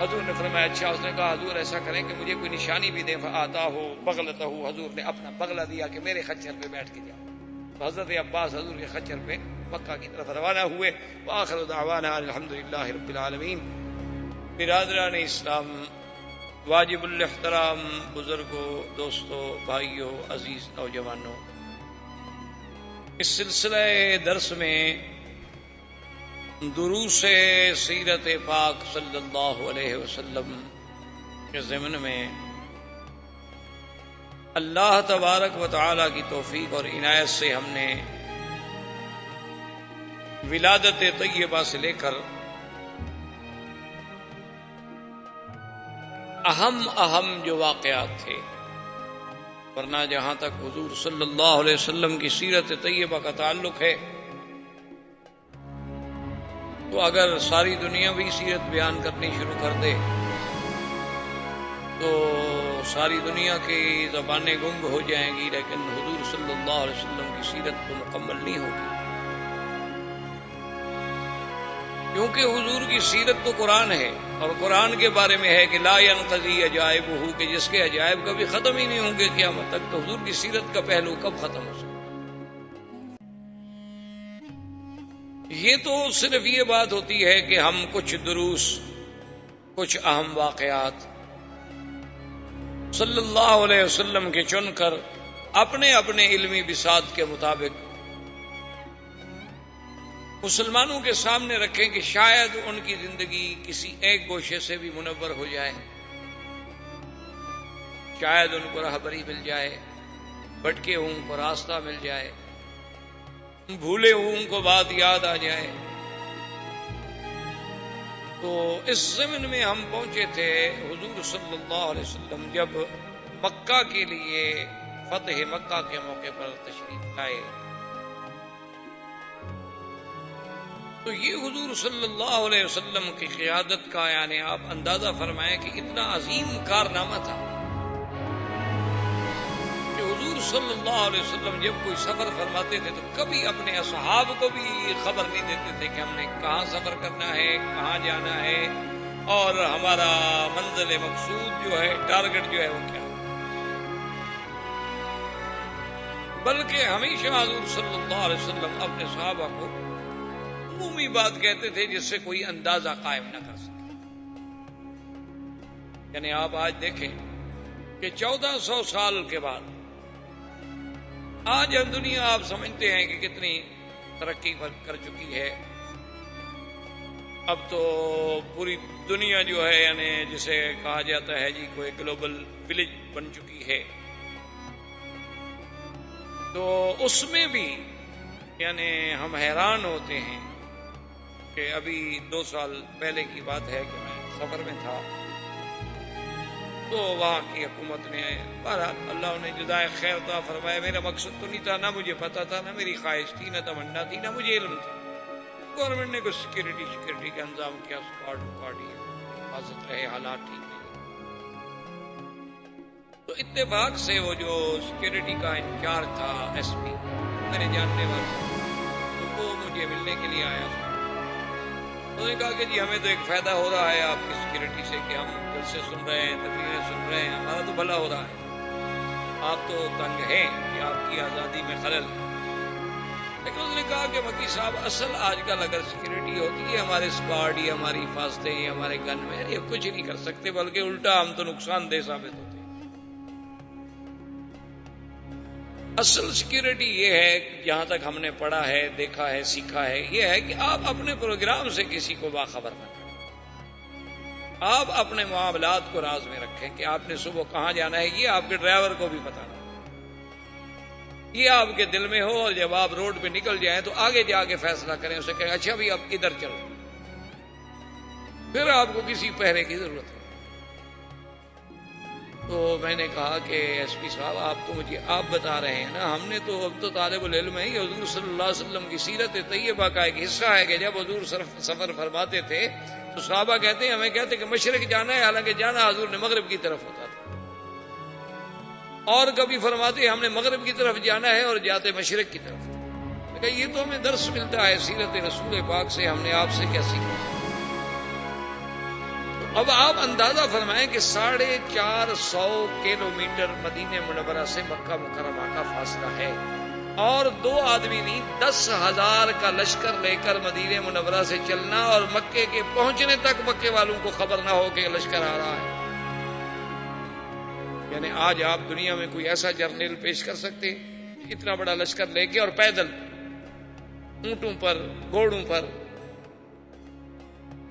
حضور نے فرمایا اچھا. اس نے کہا حضور ایسا کریں کہ مجھے کوئی نشانی بھی دیں. آتا ہو بغلتا ہو, حضور نے اپنا بغلہ دیا کہ میرے خچر پہ بیٹھ کے جاؤ. حضرت عباس حضور کے خچر پہ مکہ کی طرف روانہ ہوئے. وآخر دعوانا الحمدللہ رب العالمین. برادران اسلام, واجب الاحترام بزرگوں, دوستوں, بھائیوں, عزیز نوجوانوں, اس سلسلہ درس میں دروس سیرت پاک صلی اللہ علیہ وسلم کے ضمن میں اللہ تبارک و تعالی کی توفیق اور عنایت سے ہم نے ولادت طیبہ سے لے کر اہم جو واقعات تھے, ورنہ جہاں تک حضور صلی اللہ علیہ وسلم کی سیرت طیبہ کا تعلق ہے تو اگر ساری دنیا بھی سیرت بیان کرنی شروع کر دے تو ساری دنیا کی زبانیں گنگ ہو جائیں گی, لیکن حضور صلی اللہ علیہ وسلم کی سیرت تو مکمل نہیں ہوگی, کیونکہ حضور کی سیرت تو قرآن ہے, اور قرآن کے بارے میں ہے کہ لا ينقضی عجائبہ, کہ جس کے عجائب کبھی ختم ہی نہیں ہوں گے قیامت تک. تو حضور کی سیرت کا پہلو کب ختم ہو سکتا؟ یہ تو صرف یہ بات ہوتی ہے کہ ہم کچھ دروس, کچھ اہم واقعات صلی اللہ علیہ وسلم کے چن کر اپنے اپنے علمی بساط کے مطابق مسلمانوں کے سامنے رکھیں کہ شاید ان کی زندگی کسی ایک گوشے سے بھی منور ہو جائے, شاید ان کو راہبری مل جائے, بھٹکے ہوں ان کو راستہ مل جائے, بھولے ہوں ان کو بات یاد آ جائے. تو اس زمن میں ہم پہنچے تھے حضور صلی اللہ علیہ وسلم جب مکہ کے لیے فتح مکہ کے موقع پر تشریف لائے. تو یہ حضور صلی اللہ علیہ وسلم کی قیادت کا, یعنی آپ اندازہ فرمائیں کہ اتنا عظیم کارنامہ تھا کہ حضور صلی اللہ علیہ وسلم جب کوئی سفر فرماتے تھے تو کبھی اپنے اصحاب کو بھی خبر نہیں دیتے تھے کہ ہم نے کہاں سفر کرنا ہے, کہاں جانا ہے, اور ہمارا منزل مقصود جو ہے, ٹارگٹ جو ہے وہ کیا ہے. بلکہ ہمیشہ حضور صلی اللہ علیہ وسلم اپنے صحابہ کو عمومی بات کہتے تھے جس سے کوئی اندازہ قائم نہ کر سکے. یعنی آپ آج دیکھیں کہ 1400 سال کے بعد آج دنیا آپ سمجھتے ہیں کہ کتنی ترقی کر چکی ہے. اب تو پوری دنیا جو ہے, یعنی جسے کہا جاتا ہے جی کوئی گلوبل ولیج بن چکی ہے. تو اس میں بھی یعنی ہم حیران ہوتے ہیں کہ ابھی 2 سال پہلے کی بات ہے کہ میں سفر میں تھا، تو وہاں کی حکومت نے بہرحال اللہ نے جزائے خیر عطا فرمایا، میرا مقصد تو نہیں تھا، نہ مجھے پتا تھا، نہ میری خواہش تھی، نہ تمنا تھی، نہ مجھے علم تھا۔ گورنمنٹ نے کچھ سیکورٹی کا انتظام کیا، اسکواڈ حفاظت رہے، حالات ٹھیک نہیں۔ تو اتفاق سے وہ جو سیکورٹی کا انچارج تھا ایس پی، میرے جاننے والا، تو وہ مجھے ملنے کے لیے آیا تھا۔ انہوں نے کہا کہ جی ہمیں تو ایک فائدہ ہو رہا ہے آپ کی سیکورٹی سے کہ ہم جلسے سن رہے ہیں، تقریریں سن رہے ہیں، ہمارا تو بھلا ہو رہا ہے، آپ تو تنگ ہیں کہ آپ کی آزادی میں خلل ہے۔ لیکن انہوں نے کہا کہ مکی صاحب اصل آج کل اگر سیکورٹی ہوتی ہے ہمارے اسکواڈ یا ہماری حفاظتیں یا ہمارے گن میں یہ کچھ نہیں کر سکتے، بلکہ الٹا ہم تو نقصان دہ ثابت ہوتے ہیں۔ اصل سیکورٹی یہ ہے کہ جہاں تک ہم نے پڑھا ہے، دیکھا ہے، سیکھا ہے، یہ ہے کہ آپ اپنے پروگرام سے کسی کو باخبر نہ کریں، آپ اپنے معاملات کو راز میں رکھیں کہ آپ نے صبح کہاں جانا ہے، یہ آپ کے ڈرائیور کو بھی پتا نہ، یہ آپ کے دل میں ہو، اور جب آپ روڈ پہ نکل جائیں تو آگے جا کے فیصلہ کریں، اسے کہیں اچھا بھی اب ادھر چلو، پھر آپ کو کسی پہرے کی ضرورت ہے۔ تو میں نے کہا کہ ایس پی صاحب آپ تو مجھے آپ بتا رہے ہیں نا، ہم نے تو اب تو طالب العلم ہے، یہ حضور صلی اللہ علیہ وسلم کی سیرت طیبہ کا ایک حصہ ہے کہ جب حضور سفر فرماتے تھے تو صحابہ کہتے ہیں، ہمیں کہتے کہ مشرق جانا ہے، حالانکہ جانا حضور نے مغرب کی طرف ہوتا تھا، اور کبھی فرماتے ہم نے مغرب کی طرف جانا ہے اور جاتے مشرق کی طرف تھا۔ کہ یہ تو ہمیں درس ملتا ہے سیرت رسول پاک سے، ہم نے آپ سے کیا سیکھا۔ اب آپ اندازہ فرمائیں کہ 450 کلومیٹر مدینہ منورہ سے مکہ مکرمہ کا فاصلہ ہے، اور 2 آدمی نہیں 10,000 کا لشکر لے کر مدینہ منورہ سے چلنا، اور مکے کے پہنچنے تک مکے والوں کو خبر نہ ہو کہ لشکر آ رہا ہے۔ یعنی آج آپ دنیا میں کوئی ایسا جرنیل پیش کر سکتے اتنا بڑا لشکر لے کے، اور پیدل، اونٹوں پر، گھوڑوں پر۔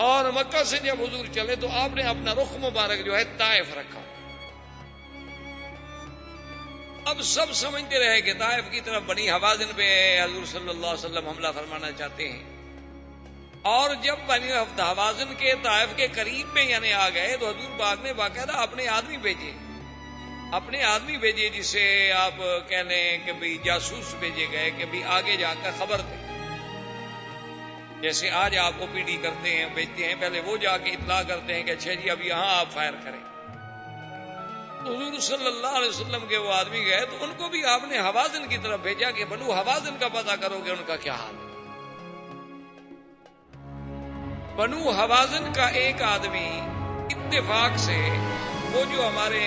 اور مکہ سے جب حضور چلے تو آپ نے اپنا رخ مبارک جو ہے طائف رکھا۔ اب سب سمجھتے رہے کہ طائف کی طرف بنی حوازن پہ حضور صلی اللہ علیہ وسلم حملہ فرمانا چاہتے ہیں، اور جب بنی حوازن کے طائف کے قریب میں یعنی آ گئے تو حضور پاک نے باقاعدہ اپنے آدمی بھیجے جسے آپ کہہ لیں کہ بھی جاسوس بھیجے گئے کہ بھی آگے جا کر خبر دیں، جیسے آج آپ او پی ڈی کرتے ہیں، بھیجتے ہیں، پہلے وہ جا کے اطلاع کرتے ہیں کہ اچھا جی اب یہاں آپ فائر کریں۔ تو حضور صلی اللہ علیہ وسلم کے وہ آدمی گئے تو ان کو بھی آپ نے حوازن کی طرف بھیجا کہ بنو حوازن کا پتہ کرو کہ ان کا کیا حال ہے۔ بنو حوازن کا ایک آدمی اتفاق سے وہ جو ہمارے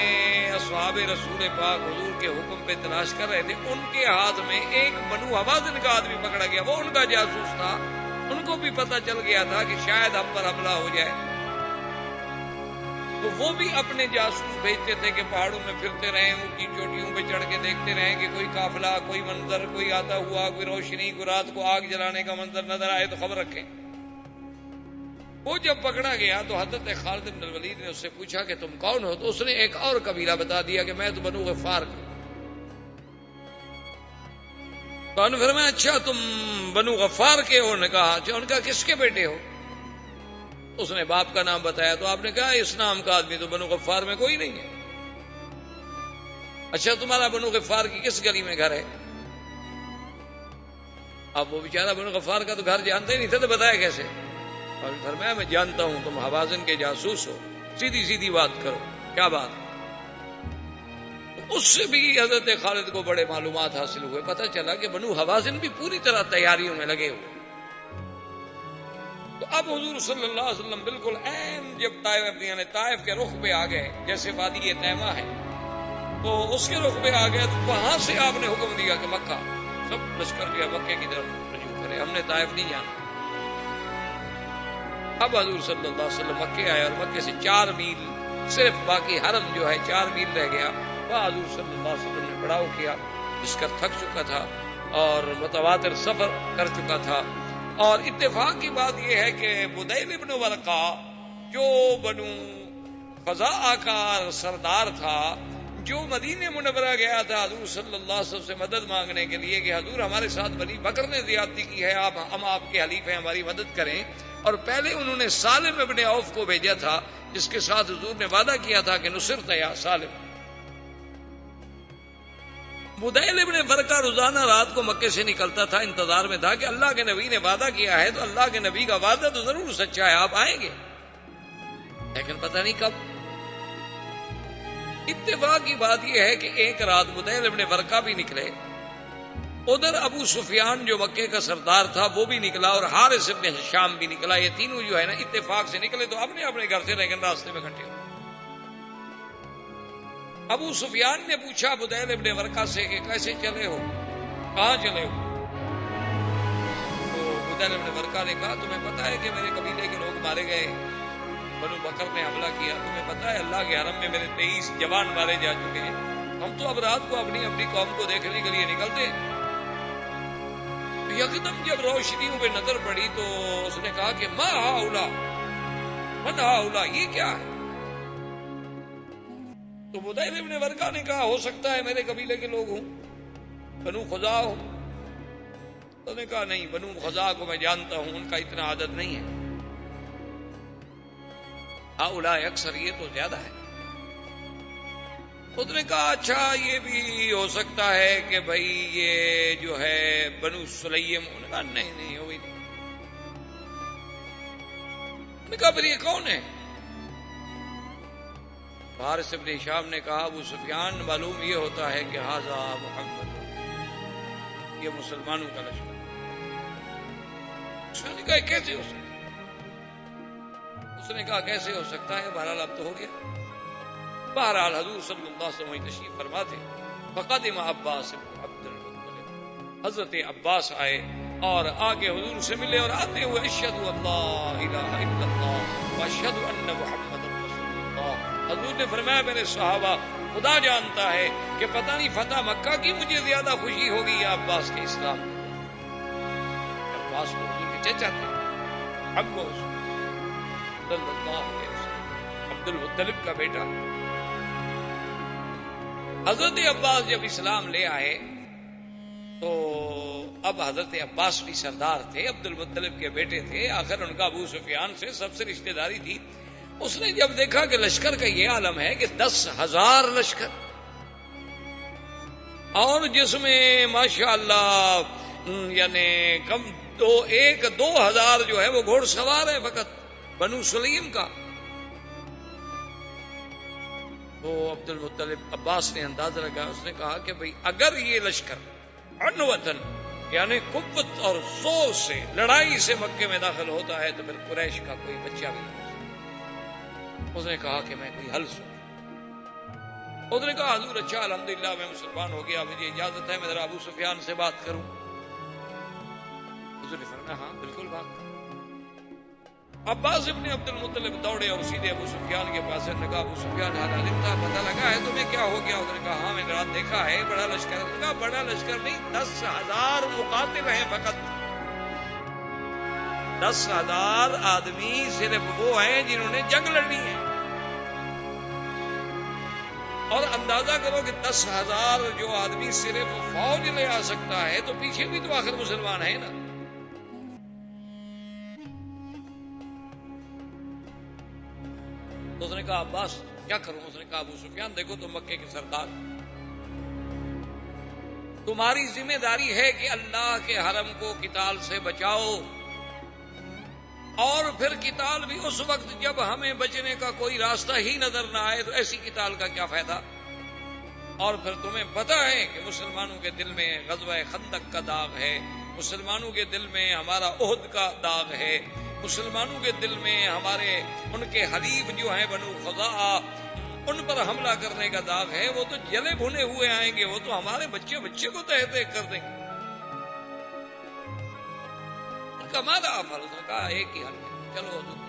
اصحاب رسول پاک حضور کے حکم پہ تلاش کر رہے تھے، ان کے ہاتھ میں ایک بنو حوازن کا آدمی پکڑا گیا، وہ ان کا جاسوس تھا، ان کو بھی پتہ چل گیا تھا کہ شاید ہم پر حملہ ہو جائے، تو وہ بھی اپنے جاسوس بھیجتے تھے کہ پہاڑوں میں پھرتے رہیں، اونچی چوٹیوں پہ چڑھ کے دیکھتے رہیں کہ کوئی قافلہ، کوئی منظر، کوئی آتا ہوا، کوئی روشنی، کوئی رات کو آگ جلانے کا منظر نظر آئے تو خبر رکھیں۔ وہ جب پکڑا گیا تو حضرت خالد بن الولید نے اس سے پوچھا کہ تم کون ہو؟ تو اس نے ایک اور قبیلہ بتا دیا کہ میں تو بنو غفار کا۔ تو انہوں نے فرمایا اچھا تم بنو غفار کے ہو؟ نے کہا اچھا۔ ان کا کس کے بیٹے ہو؟ اس نے باپ کا نام بتایا، تو آپ نے کہا اس نام کا آدمی تو بنو غفار میں کوئی نہیں ہے۔ اچھا تمہارا بنو غفار کی کس گلی میں گھر ہے؟ اب وہ بیچارہ بنو غفار کا تو گھر جانتے ہی نہیں تھے، تو بتایا کیسے؟ اور فرمایا میں جانتا ہوں تم حوازن کے جاسوس ہو، سیدھی سیدھی بات کرو، کیا بات؟ اس سے بھی حضرت خالد کو بڑے معلومات حاصل ہوئے، پتہ چلا کہ بنو حوازن بھی پوری طرح تیاریوں میں لگے ہوئے۔ تو اب حضور صلی اللہ علیہ وسلم بالکل عین جب طائف کے رخ پہ آ گئے، جیسے وادی تیمہ ہے تو اس کے رخ پہ آ گئے، تو وہاں سے آپ نے حکم دیا کہ مکہ سب لشکر جو ہے مکے کی طرف رجوع کرے، ہم نے طائف نہیں جانا۔ اب حضور صلی اللہ علیہ وسلم مکے آئے، اور مکے سے 4 میل صرف باقی حرم جو ہے 4 میل رہ گیا، وہاں حضور صلی اللہ علیہ وسلم نے پڑاؤ کیا، لشکر تھک چکا تھا اور متواتر سفر کر چکا تھا۔ اور اتفاق کی بات یہ ہے کہ بدیل ابن ورقہ جو بنو خزاعہ کا سردار تھا، جو مدینہ منورہ گیا تھا حضور صلی اللہ علیہ وسلم سے مدد مانگنے کے لیے کہ حضور ہمارے ساتھ بنی بکر نے زیادتی کی ہے، ہم آپ کے حلیف ہیں، ہماری مدد کریں، اور پہلے انہوں نے سالم ابن عوف کو بھیجا تھا جس کے ساتھ حضور نے وعدہ کیا تھا کہ نصرت یا سالم۔ بدیل ابن ورقہ روزانہ رات کو مکے سے نکلتا تھا، انتظار میں تھا کہ اللہ کے نبی نے وعدہ کیا ہے تو اللہ کے نبی کا وعدہ تو ضرور سچا ہے، آپ آئیں گے، لیکن پتہ نہیں کب۔ اتفاق کی بات یہ ہے کہ ایک رات بدیل ابن ورقہ بھی نکلے، ادھر ابو سفیان جو مکے کا سردار تھا وہ بھی نکلا، اور حارث ابن ہشام بھی نکلا، یہ تینوں جو ہے نا اتفاق سے نکلے تو اپنے اپنے گھر سے، لیکن راستے میں اکٹھے۔ ابو سفیان نے پوچھا بدیل ابن ورقہ سے کہ کیسے چلے ہو، کہاں چلے ہو؟ تو بدیل ابن ورقہ نے کہا تمہیں پتا ہے کہ میرے قبیلے کے لوگ مارے گئے، بنو بکر نے حملہ کیا، تمہیں پتا ہے اللہ کے حرم میں میرے 23 جوان مارے جا چکے ہیں، ہم تو اب رات کو اپنی اپنی قوم کو دیکھنے کے لیے نکلتے۔ یکدم جب روشنیوں پہ نظر پڑی تو اس نے کہا کہ ما ہاؤلا، من ہاؤلا، یہ کیا ہے؟ تو بدیل ابن ورقہ نے کہا ہو سکتا ہے میرے قبیلے کے لوگ ہوں، بنو خزاع ہو۔ تو نے کہا نہیں، بنو خزاع کو میں جانتا ہوں، ان کا اتنا عدد نہیں ہے، ہاؤلا اکثر، یہ تو زیادہ ہے۔ اس نے کہا اچھا یہ بھی ہو سکتا ہے کہ بھائی یہ جو ہے بنو سلیم، انہوں نے کہا نہیں نہیں ہوئی نہیں۔ انہوں نے کہا پھر یہ کون ہے؟ حارث ابن ہشام نے کہا ابو سفیان معلوم یہ ہوتا ہے کہ ھذا محمد، یہ مسلمانوں کا لشکر۔ اس نے کہا کیسے ہو سکتا ہے؟ اس نے کہا کیسے ہو سکتا ہے، بہرحال اب تو ہو گیا۔ بہرحال حضور صلی اللہ علیہ وسلم تشریف فرما تھے، فقدم عباس بن عبد المطلب، حضرت عباس آئے اور آگے حضور سے ملے، اور آتے ہوئے اشہد اللہ الہ الا اللہ واشہد ان محمد رسول اللہ۔ حضور نے فرمایا میرے صحابہ خدا جانتا ہے کہ پتہ نہیں فتح مکہ کی مجھے زیادہ خوشی ہوگی یا عباس کے اسلام۔ عباس کو حضور کے چچا تھے، عباس صلی اللہ علیہ وسلم، عبد المطلب کا بیٹا۔ حضرت عباس جب اسلام لے آئے تو اب حضرت عباس بھی سردار تھے، عبد المطلب کے بیٹے تھے، آخر ان کا ابو سفیان سے سب سے رشتہ داری تھی۔ اس نے جب دیکھا کہ لشکر کا یہ عالم ہے کہ 10,000 لشکر، اور جس میں ماشاءاللہ یعنی کم 2,000 جو ہے وہ گھوڑ سوار ہے فقط بنو سلیم کا، وہ عبد المطلب عباس نے اندازہ لگا، اس نے کہا کہ بھئی اگر یہ لشکر عنوتن یعنی قوت اور زور سے لڑائی سے مکے میں داخل ہوتا ہے تو پھر قریش کا کوئی بچہ بھی نہیں۔ اس نے کہا کہ میں کوئی حل سن۔ اس نے کہا حضور اچھا الحمدللہ میں مسلمان ہو گیا، مجھے اجازت ہے میں ذرا ابو سفیان سے بات کروں۔ حضور نے فرمایا ہاں بالکل بات کرو۔ عباس ابن عبد المطلب دوڑے اور سیدھے ابو سفیان کے پاس نے کہا ابو سفیان حال عالم تھا، پتہ لگا ہے تمہیں کیا ہو گیا؟ اس نے کہا ہاں میں نے رات دیکھا ہے بڑا لشکر۔ اس نے کہا بڑا لشکر نہیں، 10,000 مقاتل ہیں فقط، 10,000 آدمی صرف وہ ہیں جنہوں نے جنگ لڑنی ہے، اور اندازہ کرو کہ 10,000 جو آدمی صرف فوج لے آ سکتا ہے تو پیچھے بھی تو آخر مسلمان ہیں نا۔ تو اس نے کہا عباس کیا کروں؟ اس نے کہا ابو سفیان دیکھو تم مکے کے سردار، تمہاری ذمہ داری ہے کہ اللہ کے حرم کو قتال سے بچاؤ، اور پھر قتال بھی اس وقت جب ہمیں بچنے کا کوئی راستہ ہی نظر نہ آئے، تو ایسی قتال کا کیا فائدہ؟ اور پھر تمہیں پتہ ہے کہ مسلمانوں کے دل میں غزوہ خندق کا داغ ہے، مسلمانوں کے دل میں ہمارا احد کا داغ ہے، مسلمانوں کے دل میں ہمارے ان کے حلیف جو ہیں بنو خزاع ان پر حملہ کرنے کا داغ ہے، وہ تو جلے بھنے ہوئے آئیں گے، وہ تو ہمارے بچے کو تہ تہ کر دیں گے۔ کمالا افعل، نے کہا ایک ہی حل ہے، چلو حضور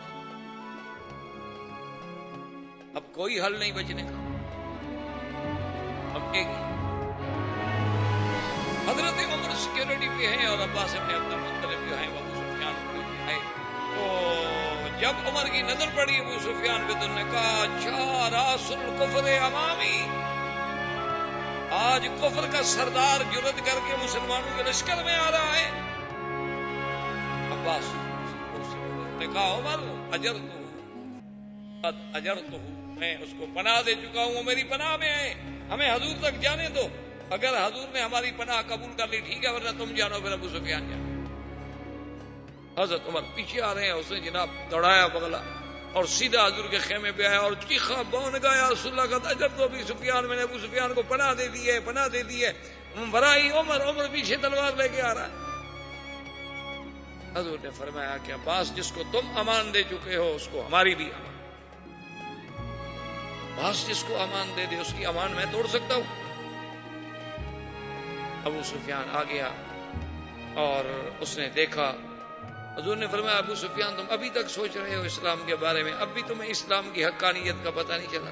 اب کوئی حل نہیں بچنے کا، اب ایک ہی۔ حضرت عمر سیکورٹی پہ ہیں اور عباس ابن عبد المطلب جو ہیں وہ ابو سفیان پہ ہیں۔ تو جب عمر کی نظر پڑی ابو سفیان پہ تو نے کہا اچھا راس الکفر امامی، آج کفر کا سردار جرأت کر کے مسلمانوں کے لشکر میں آ رہا ہے. عباس نے کہا عمر اجرتہ میں اس کو پناہ دے چکا ہوں، وہ میری پناہ میں ہے، ہمیں حضور تک جانے دو. اگر حضور نے ہماری پناہ قبول کر لی ٹھیک ہے، ورنہ تم جانو پھر ابو سفیان جانو. حضرت عمر پیچھے آ رہے ہیں، اس نے جناب دوڑایا بغلا اور سیدھا حضور کے خیمے پہ آیا اور چیخا بون گایا رسول اللہ کا اجر تو ابو سفیان، میں نے ابو سفیان کو پناہ دے دی ہے، پناہ دے دی ہے. برائی عمر پیچھے تلوار لے کے آ رہا ہے. حضور نے فرمایا کہ عباس جس کو تم امان دے چکے ہو اس کو ہماری بھی امان. عباس جس کو امان دے دے اس کی امان میں توڑ سکتا ہوں. ابو سفیان آ گیا اور اس نے دیکھا. حضور نے فرمایا ابو سفیان تم ابھی تک سوچ رہے ہو اسلام کے بارے میں، اب بھی تمہیں اسلام کی حقانیت کا پتہ نہیں چلا،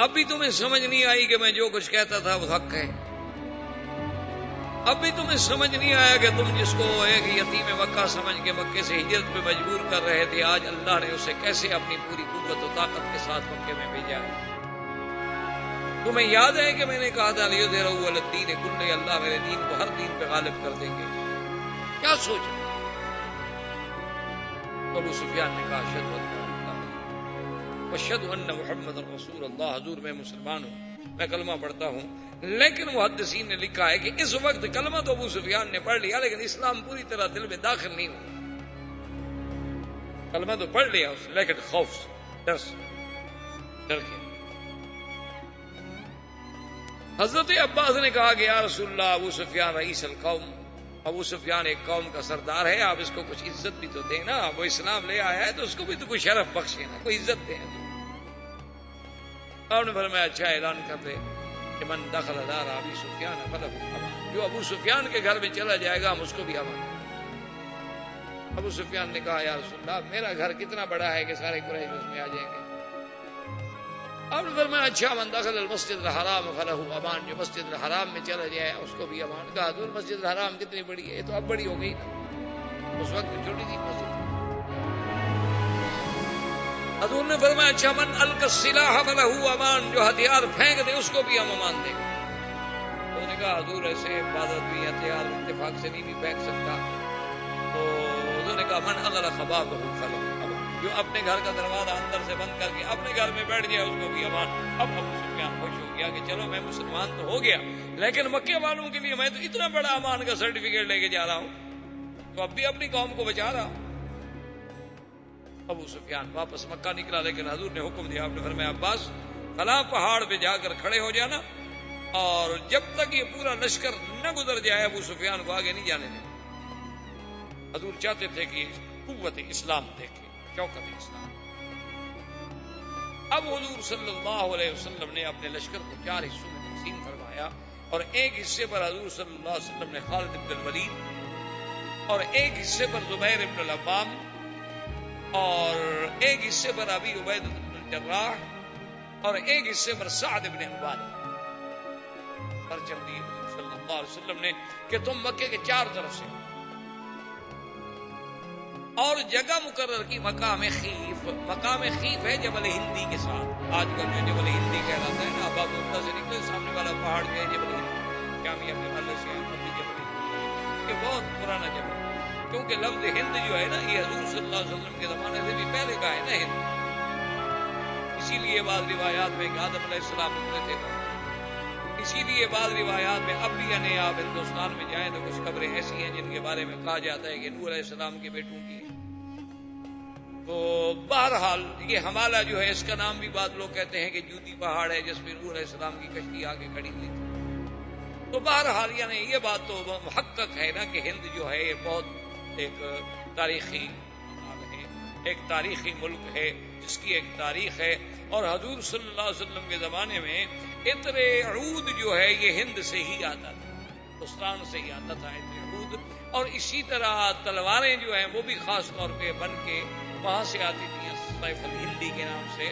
اب بھی تمہیں سمجھ نہیں آئی کہ میں جو کچھ کہتا تھا وہ حق ہے، اب بھی تمہیں سمجھ نہیں آیا کہ تم جس کو ایک یتیم مکہ سمجھ کے مکے سے ہجرت پہ مجبور کر رہے تھے، آج اللہ نے اسے کیسے اپنی پوری قوت و طاقت کے ساتھ مکے میں بھیجا ہے. تمہیں یاد ہے کہ میں نے کہا تھا لیظہرہ علی الدین کلہ، اللہ میرے دین کو ہر دین پہ غالب کر دیں گے. کیا سوچ ابو سفیان نے کہا اشہد ان لا الہ الا اللہ واشہد ان محمد رسول اللہ، حضور میں مسلمان ہوں، میں کلمہ پڑھتا ہوں. لیکن محدثین نے لکھا ہے کہ اس وقت کلمہ تو ابو سفیان نے پڑھ لیا لیکن اسلام پوری طرح دل میں داخل نہیں ہوا. کلمہ تو پڑھ لیا اس نے لیکن خوف سے ڈر کے. حضرت عباس نے کہا کہ یا رسول اللہ ابو سفیان رئیس القوم، ابو سفیان ایک قوم کا سردار ہے، آپ اس کو کچھ عزت بھی تو دیں نا، وہ اسلام لے آیا ہے تو اس کو بھی تو کوئی شرف بخشے نا، کوئی عزت دیں. آپ نے فرمایا اچھا اعلان کر دے کہ من دخل دار ابی سفیان فلہ امان، جو ابو سفیان کے گھر میں چلا جائے گا ہم اس کو بھی امان. ابو سفیان نے کہا یا رسول اللہ میرا گھر کتنا بڑا ہے کہ سارے قریش اس میں آ جائیں گے. آپ نے فرمایا اچھا من دخل المسجد الحرام فلہ امان، جو مسجد الحرام میں چلا جائے اس کو بھی امان. کہا حضور مسجد الحرام کتنی بڑی ہے؟ یہ تو اب بڑی ہو گئی نا، اس وقت چھوٹی تھی مسجد. حضور نے فرمایا اچھا من القی السلاح فلہ امان، جو ہتھیار پھینک دے اس کو بھی ہم امان دیں گے. انہوں نے کہا حضور ایسے عبادت بھی ہتھیار اتفاق سے نہیں بھی پھینک سکتا. تو حضور نے کہا من اغلق بابہ فلہ امان، جو اپنے گھر کا دروازہ اندر سے بند کر کے اپنے گھر میں بیٹھ جائے اس کو بھی امان. اب ابو سفیان خوش ہو گیا کہ چلو میں مسلمان تو ہو گیا لیکن مکے والوں کے لیے میں تو اتنا بڑا امان کا سرٹیفکیٹ لے کے جا رہا ہوں تو اب بھی اپنی قوم کو بچا رہا ہوں. ابو سفیان واپس مکہ نکلا لیکن حضور نے حکم دیا، آپ نے فرمایا عباس فلاں پہاڑ پہ جا کر کھڑے ہو جانا اور جب تک یہ پورا لشکر نہ گزر جائے ابو سفیان کو آگے نہیں جانے دیں. حضور چاہتے تھے کہ قوت اسلام دیکھے، شوکت اسلام. اب حضور صلی اللہ علیہ وسلم نے اپنے لشکر کو 4 حصوں میں تقسیم فرمایا اور ایک حصے پر حضور صلی اللہ علیہ وسلم نے خالد بن الولید اور ایک حصے پر زبیر بن العوام اور ایک حصے پر ابی عبیدہ بن الجراح اور ایک حصے پر سعد بن عبادہ پرچم دی صلی اللہ علیہ وسلم نے کہ تم مکے کے 4 طرف سے اور جگہ مقرر کی مقام خیف. مقام خیف ہے جبل ہندی کے ساتھ، آج کل جو جبل ہندی کہلاتا ہے نا، ابا بندہ سے نکلے سامنے والا پہاڑ جو ہے جبل ہندی، جامعہ اپنے محلے سے جبل ہندی، یہ بہت پرانا جبل ہے کیونکہ لفظ ہند جو ہے نا یہ حضور صلی اللہ علیہ وسلم کے زمانے سے بھی پہلے کا ہے نا ہند. اسی لیے بعض روایات میں کہ آدم علیہ السلام اترے تھے، اسی لیے بعض روایات میں اب بھی یعنی آپ ہندوستان میں جائیں تو کچھ خبریں ایسی ہیں جن کے بارے میں کہا جاتا ہے کہ نوح علیہ السلام کے بیٹوں کی. تو بہرحال یہ حمالہ جو ہے اس کا نام بھی بعض لوگ کہتے ہیں کہ جوتی پہاڑ ہے جس پہ نوح علیہ السلام کی کشتی آگے کھڑی ہوئی تھی. تو بہرحال یعنی یہ بات تو محقق ہے نا کہ ہند جو ہے یہ بہت ایک تاریخی ہے، ایک تاریخی ملک ہے جس کی ایک تاریخ ہے. اور حضور صلی اللہ علیہ وسلم کے زمانے میں عطر عود جو ہے یہ ہند سے ہی آتا تھا، ہندوستان سے ہی آتا تھا عطر عود. اور اسی طرح تلواریں جو ہیں وہ بھی خاص طور پہ بن کے وہاں سے آتی تھیں سیف الہندی کے نام سے.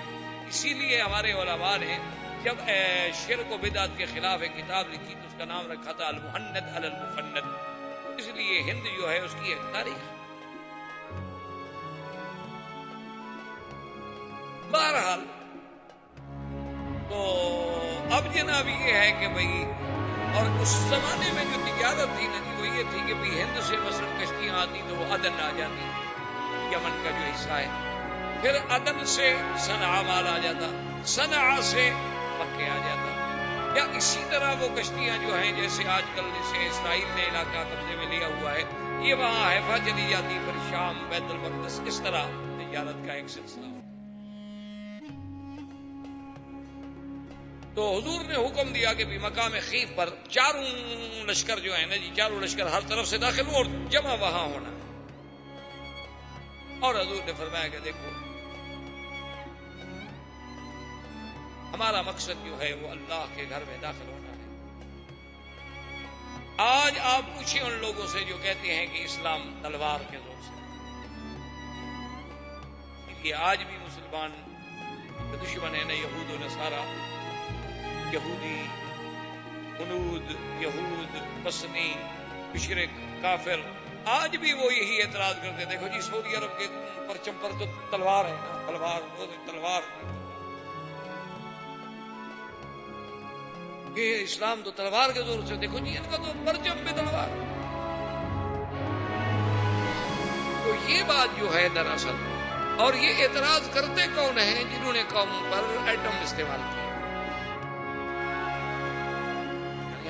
اسی لیے ہمارے علماء نے جب شرک و بدعت کے خلاف ایک کتاب لکھی تو اس کا نام رکھا تھا المہند علی المفند. اس لیے ہند جو ہے اس کی ایک تاریخ. بہرحال تو اب لیکن اب یہ ہے کہ بھئی، اور اس زمانے میں جو تجارت تھی نا جی، وہ یہ تھی کہ بھئی ہند سے مثلا کشتیاں آتی تو وہ عدن آ جاتی، یمن کا جو حصہ ہے، پھر عدن سے صنعا مال آ جاتا، صنعا سے مکے آ جاتا، یا اسی طرح وہ کشتیاں جو ہیں جیسے آج کل جیسے اسرائیل نے علاقہ قبضے میں لیا ہوا ہے، یہ وہاں حیفا چلی جاتی، پھر شام، بیت المقدس، اس طرح تجارت کا ایک سلسلہ ہوتا۔ تو حضور نے حکم دیا کہ بھی مقام خیف پر چاروں لشکر جو ہیں نا جی، چاروں لشکر ہر طرف سے داخل ہوں اور جمع وہاں ہونا۔ اور حضور نے فرمایا کہ دیکھو، ہمارا مقصد جو ہے وہ اللہ کے گھر میں داخل ہونا ہے۔ آج آپ پوچھیں ان لوگوں سے جو کہتے ہیں کہ اسلام تلوار کے زور سے، کیونکہ آج بھی مسلمان دشمن ہے نا، یہود و نصارہ، یہودی، ہنود، یہود، مسنی، مشرک، کافر، آج بھی وہ یہی اعتراض کرتے، دیکھو جی سعودی عرب کے پرچم پر تو تلوار ہے نا، تلوار، یہ اسلام تو تلوار کے زور سے، دیکھو جی ان کا تو پرچم پہ تلوار۔ تو یہ بات جو ہے دراصل، اور یہ اعتراض کرتے کون ہیں؟ جنہوں نے قوم پر ایٹم استعمال کیا۔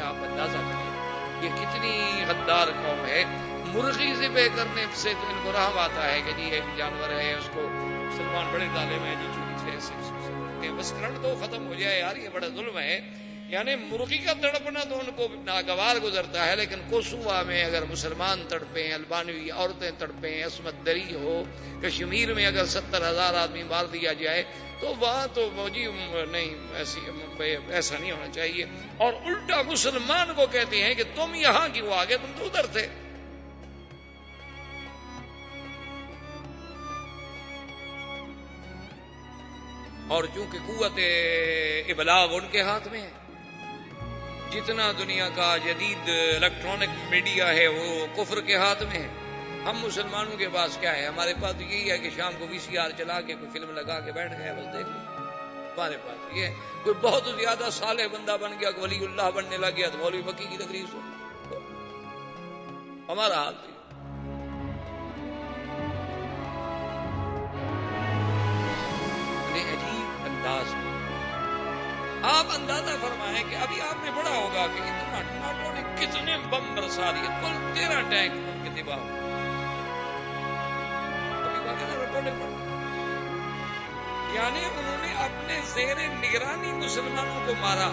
آپ اندازہ کریں یہ کتنی غدار قوم ہے۔ مرغی ذبح کرنے سے تو ان کو رحم آتا ہے کہ جی ایک جانور ہے، اس کو مسلمان بڑے ڈالے میں جی چھری سے بس کرنٹ تو ختم ہو جائے، یار یہ بڑا ظلم ہے۔ یعنی مرغی کا تڑپنا تو ان کو ناگوار گزرتا ہے، لیکن کوسوا میں اگر مسلمان تڑپیں، البانوی عورتیں تڑپیں، عصمت دری ہو، کشمیر میں اگر 70,000 آدمی مار دیا جائے تو وہاں تو جی نہیں، ایسا نہیں ہونا چاہیے۔ اور الٹا مسلمان کو کہتے ہیں کہ تم یہاں کیوں آ گئے، تم تو ادھر تھے۔ اور چونکہ قوت ابلاغ ان کے ہاتھ میں ہے، جتنا دنیا کا جدید الیکٹرانک میڈیا ہے وہ کفر کے ہاتھ میں ہے۔ ہم مسلمانوں کے پاس کیا ہے؟ ہمارے پاس یہی ہے کہ شام کو VCR چلا کے کوئی فلم لگا کے بیٹھ گئے، بس دیکھ لیں۔ ہمارے پاس یہ ہے، کوئی بہت زیادہ صالح بندہ بن گیا، ولی اللہ بننے لگ گیا تو مولوی بکی کی تقریر سن۔ ہمارا حال ہے عجیب انداز میں۔ آپ اندازہ فرمائیں کہ ابھی آپ نے پڑھا ہوگا کہ اتنا ناٹوں نے کتنے بم برسا دیے، کل 13 ٹینک ان کے تباہ ہوئے۔ یعنی انہوں نے اپنے زیر نگرانی مسلمانوں کو مارا،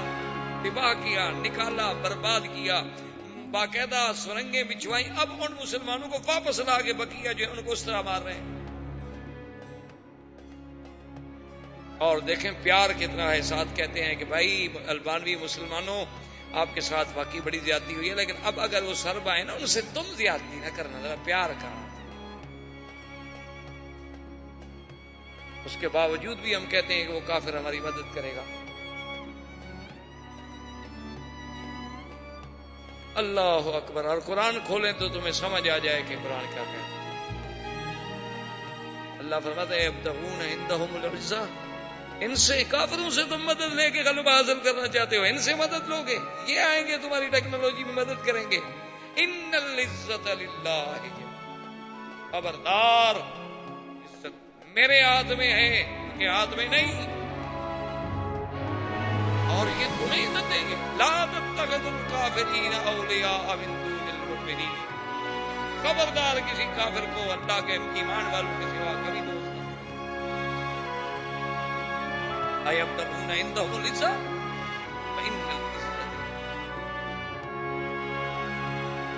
تباہ کیا، نکالا، برباد کیا، باقاعدہ سرنگیں بچھوائی۔ اب ان مسلمانوں کو واپس لا کے بقیہ جو ہے ان کو اس طرح مار رہے ہیں۔ اور دیکھیں پیار کتنا ہے، ساتھ کہتے ہیں کہ بھائی البانوی مسلمانوں آپ کے ساتھ واقعی بڑی زیادتی ہوئی ہے، لیکن اب اگر وہ سرب آئے نا ان سے تم زیادتی نہ کرنا، ذرا پیار کا۔ اس کے باوجود بھی ہم کہتے ہیں کہ وہ کافر ہماری مدد کرے گا۔ اللہ اکبر۔ اور قرآن کھولیں تو تمہیں سمجھ آ جائے کہ قرآن کیا کہتا ہے۔ اللہ فرماتا ہے یبتغون عندہم العزہ، ان سے کافروں سے تم مدد لے کے غلبہ حاصل کرنا چاہتے ہو، ان سے مدد لوگے، یہ آئیں گے تمہاری ٹیکنالوجی میں مدد کریں گے۔ ان العزت للہ، خبردار عزت میرے ہاتھ میں ہے، ان کے ہاتھ میں نہیں، اور یہ تمہیں عزت دیں گے۔ لا تتخذوا الکافرین اولیاء من دون المؤمنین، خبردار کسی کافر کو اللہ کے ایمان والوں کے سوا کبھی دوست نہ۔ ایبتغون عندہم العزہ فإن العزة،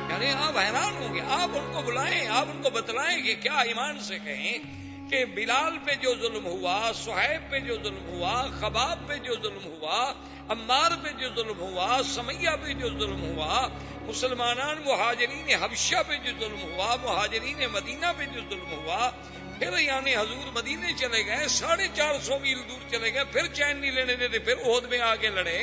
یعنی آپ حیران ہوں گے، آپ ان کو بلائیں، آپ ان کو بتلائیں کہ کیا ایمان سے کہیں کہ بلال پہ جو ظلم ہوا، صہیب پہ جو ظلم ہوا، خباب پہ جو ظلم ہوا، عمار پہ جو ظلم ہوا، سمیہ پہ جو ظلم ہوا، مسلمانان مہاجرین حبشہ پہ جو ظلم ہوا، مہاجرین مدینہ پہ جو ظلم ہوا، پھر یعنی حضور مدینے چلے گئے، 450 میل دور چلے گئے، پھر چین نہیں لینے دیتے، پھر احد میں آ کے لڑے،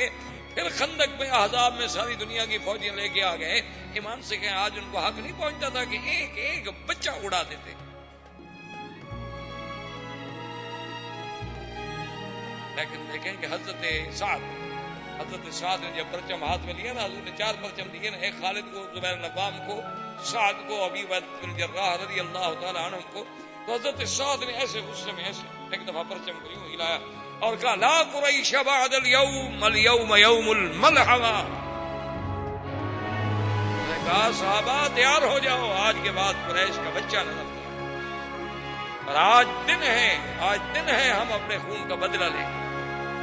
پھر خندق میں احزاب میں ساری دنیا کی فوجیں لے کے آ گئے۔ ایمان سے کہیں آج ان کو حق نہیں پہنچتا تھا کہ ایک ایک بچہ اڑا دیتے؟ لیکن دیکھیں کہ حضرت سعد حضرت سعد نے جب پرچم ہاتھ میں لیا نا، حضور نے 4 پرچم دیے نا، ایک خالد کو، زبیر بن عوام کو، سعد کو، ابی عبیدہ بن جراح رضی اللہ تعالی عنہ کو. تو حضرت سعد نے ایسے غصے میں ایسے ایک دفعہ پرچم کو یوں ہلایا اور کہا لا قریش بعد اليوم اليوم یوم الملحمہ. نے کہا صحابہ تیار ہو جاؤ، آج کے بعد قریش کا بچہ نظر نہیں، اور آج دن ہے ہم اپنے خون کا بدلہ لیں گے.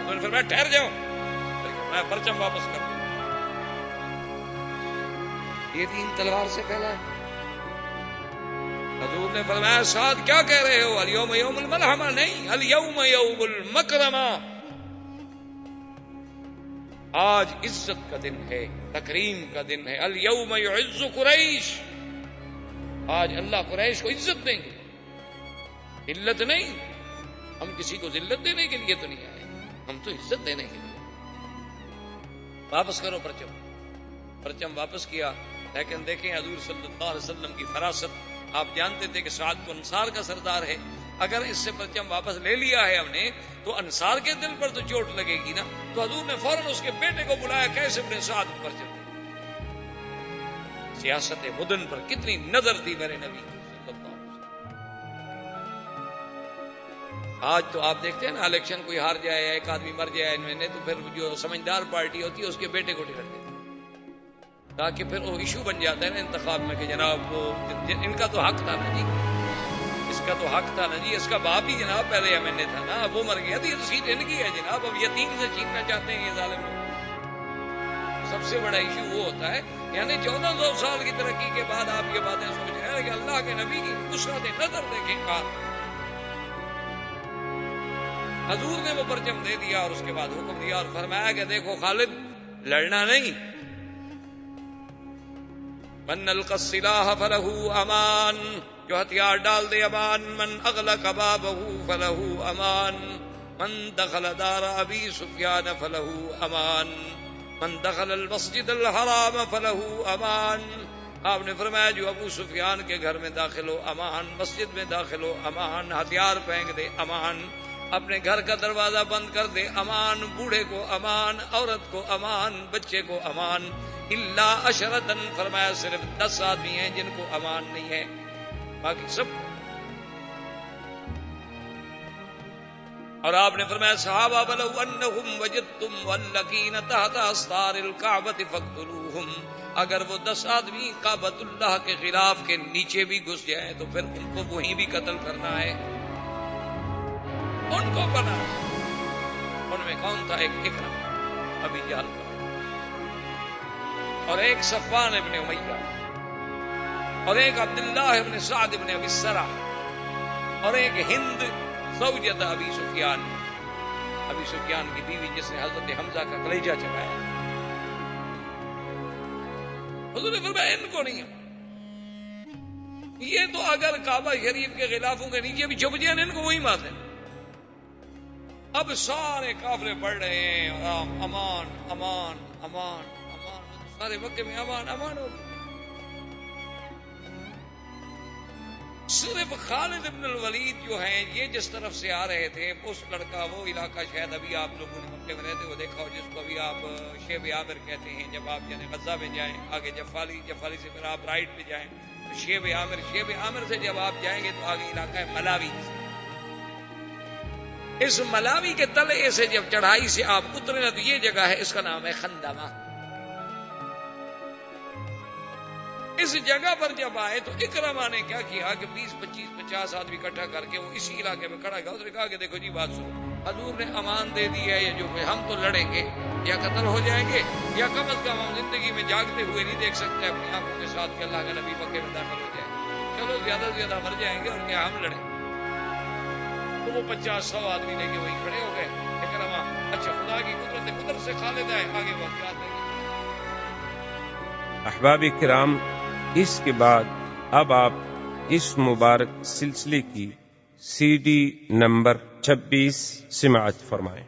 تو پھر میں ٹھہر جاؤں، میں پرچم واپس کر دوں. یہ دین تلوار سے پھیلا ہے. حضور نے فرمایا سعد کیا کہہ رہے ہو، الیوم یوم الملحمہ نہیں، الیوم یوم المکرمہ. آج عزت کا دن ہے، تکریم کا دن ہے. الیوم یعز قریش، آج اللہ قریش کو عزت دیں گے، ذلت نہیں. ہم کسی کو ذلت دینے کے لیے تو نہیں آئے، ہم تو عزت دینے کے لیے. واپس کرو پرچم واپس کیا. لیکن دیکھیں حضور صلی اللہ علیہ وسلم کی فراست. آپ جانتے تھے کہ سعد تو انصار کا سردار ہے، اگر اس سے پرچم واپس لے لیا ہے ہم نے تو انصار کے دل پر تو چوٹ لگے گی نا. تو حضور نے فوراً اس کے بیٹے کو بلایا، کیسے اپنے سعد کو پرچم دے. سیاست مدن پر کتنی نظر تھی میرے نبی کی صلی اللہ علیہ وسلم. آج تو آپ دیکھتے ہیں نا، الیکشن کوئی ہار جائے یا ایک آدمی مر جائے ان میں نے، تو پھر جو سمجھدار پارٹی ہوتی ہے اس کے بیٹے کو ٹکٹ دیتے، تاکہ پھر وہ ایشو بن جاتا ہے نا انتخاب میں کہ جناب وہ ان کا تو حق تھا نا جی، اس کا تو حق تھا نا جی، اس کا باپ ہی جناب پہلے MLA تھا نا، اب وہ مر گیا تو یہ سیٹ ان کی ہے جناب، اب یتیم سے چھیننا چاہتے ہیں یہ ظالم لوگ. سب سے بڑا ایشو وہ ہوتا ہے، یعنی 1400 سال کی ترقی کے بعد آپ یہ باتیں سوچ رہے ہیں کہ اللہ کے نبی کی وسعت نظر دیکھیں گا. حضور نے وہ پرچم دے دیا اور اس کے بعد حکم دیا اور فرمایا کہ دیکھو خالد، لڑنا نہیں. من القى السلاح فله امان، جو ہتھیار ڈال دے امان. من اغلق بابه فله امان، من دخل دار ابی سفیان فله امان، من دخل المسجد الحرام فله امان. آپ نے فرمایا جو ابو سفیان کے گھر میں داخل ہو امان، مسجد میں داخل ہو امان، ہتھیار پھینک دے امان، اپنے گھر کا دروازہ بند کر دے امان، بوڑھے کو امان، عورت کو امان، بچے کو امان. الا عشرتن، فرمایا صرف 10 آدمی ہیں جن کو امان نہیں ہے، باقی سب. اور آپ نے فرمایا صحابہ بلو انہم وجدتم واللکین تحت استار الکعبۃ فاقتلوہم، اگر وہ 10 آدمی کعبۃ اللہ کے خلاف کے نیچے بھی گھس جائیں تو پھر ان کو وہیں بھی قتل کرنا ہے، ان کو بنا. ان میں کون تھا؟ ایک اکرم ابی جہل کا، اور ایک صفوان ابن امیہ، اور ایک عبداللہ ابن سعد ابن ابی السرح، اور ایک ہند زوجۃ ابی سفیان، ابی سفیان کی بیوی جس نے حضرت حمزہ کا کلیجہ چبایا. حضور نے فرمایا ان کو نہیں. یہ تو اگر کعبہ شریف کے غلافوں کے نیچے بھی چھپ جائیں ان کو وہی مار دیں. اب سارے کافرے پڑھ رہے ہیں امان امان امان امان، سارے مکے میں امان امان ہو گئے. صرف خالد ابن الولید جو ہیں یہ جس طرف سے آ رہے تھے، اس لڑکا وہ علاقہ شاید ابھی آپ لوگوں نے مکے میں رہتے ہوئے دیکھا ہو، جس کو ابھی آپ شیب عامر کہتے ہیں. جب آپ یعنی غزہ میں جائیں آگے جفالی سے پھر آپ رائٹ پہ جائیں تو شیب عامر سے جب آپ جائیں گے تو آگے علاقہ ہے ملاوی. اس ملاوی کے تلے سے جب چڑھائی سے آپ اترے نا تو یہ جگہ ہے، اس کا نام ہے خندمہ. اس جگہ پر جب آئے تو اکرمہ نے کیا کیا کہ 20 25 50 آدمی اکٹھا کر کے وہ اسی علاقے میں کھڑا گیا. اس نے کہا کہ دیکھو جی بات سنو، حضور نے امان دے دی ہے، یہ جو ہم تو لڑیں گے یا قتل ہو جائیں گے یا کم از کم ہم زندگی میں جاگتے ہوئے نہیں دیکھ سکتے اپنی آنکھوں کے ساتھ کہ اللہ کا نبی مکے میں داخل ہو جائے. چلو زیادہ سے زیادہ مر جائیں گے اور کیا ہم لڑیں. تو وہ 50-100 آدمی لے کے وہی کھڑے ہو گئے. اکرمہ اچھا خدا کی قدرت سے خالد آئے آگے وہ ہتھیار لے گئے. احباب کرام، اس کے بعد اب آپ اس مبارک سلسلے کی CD نمبر 26 سماعت فرمائیں.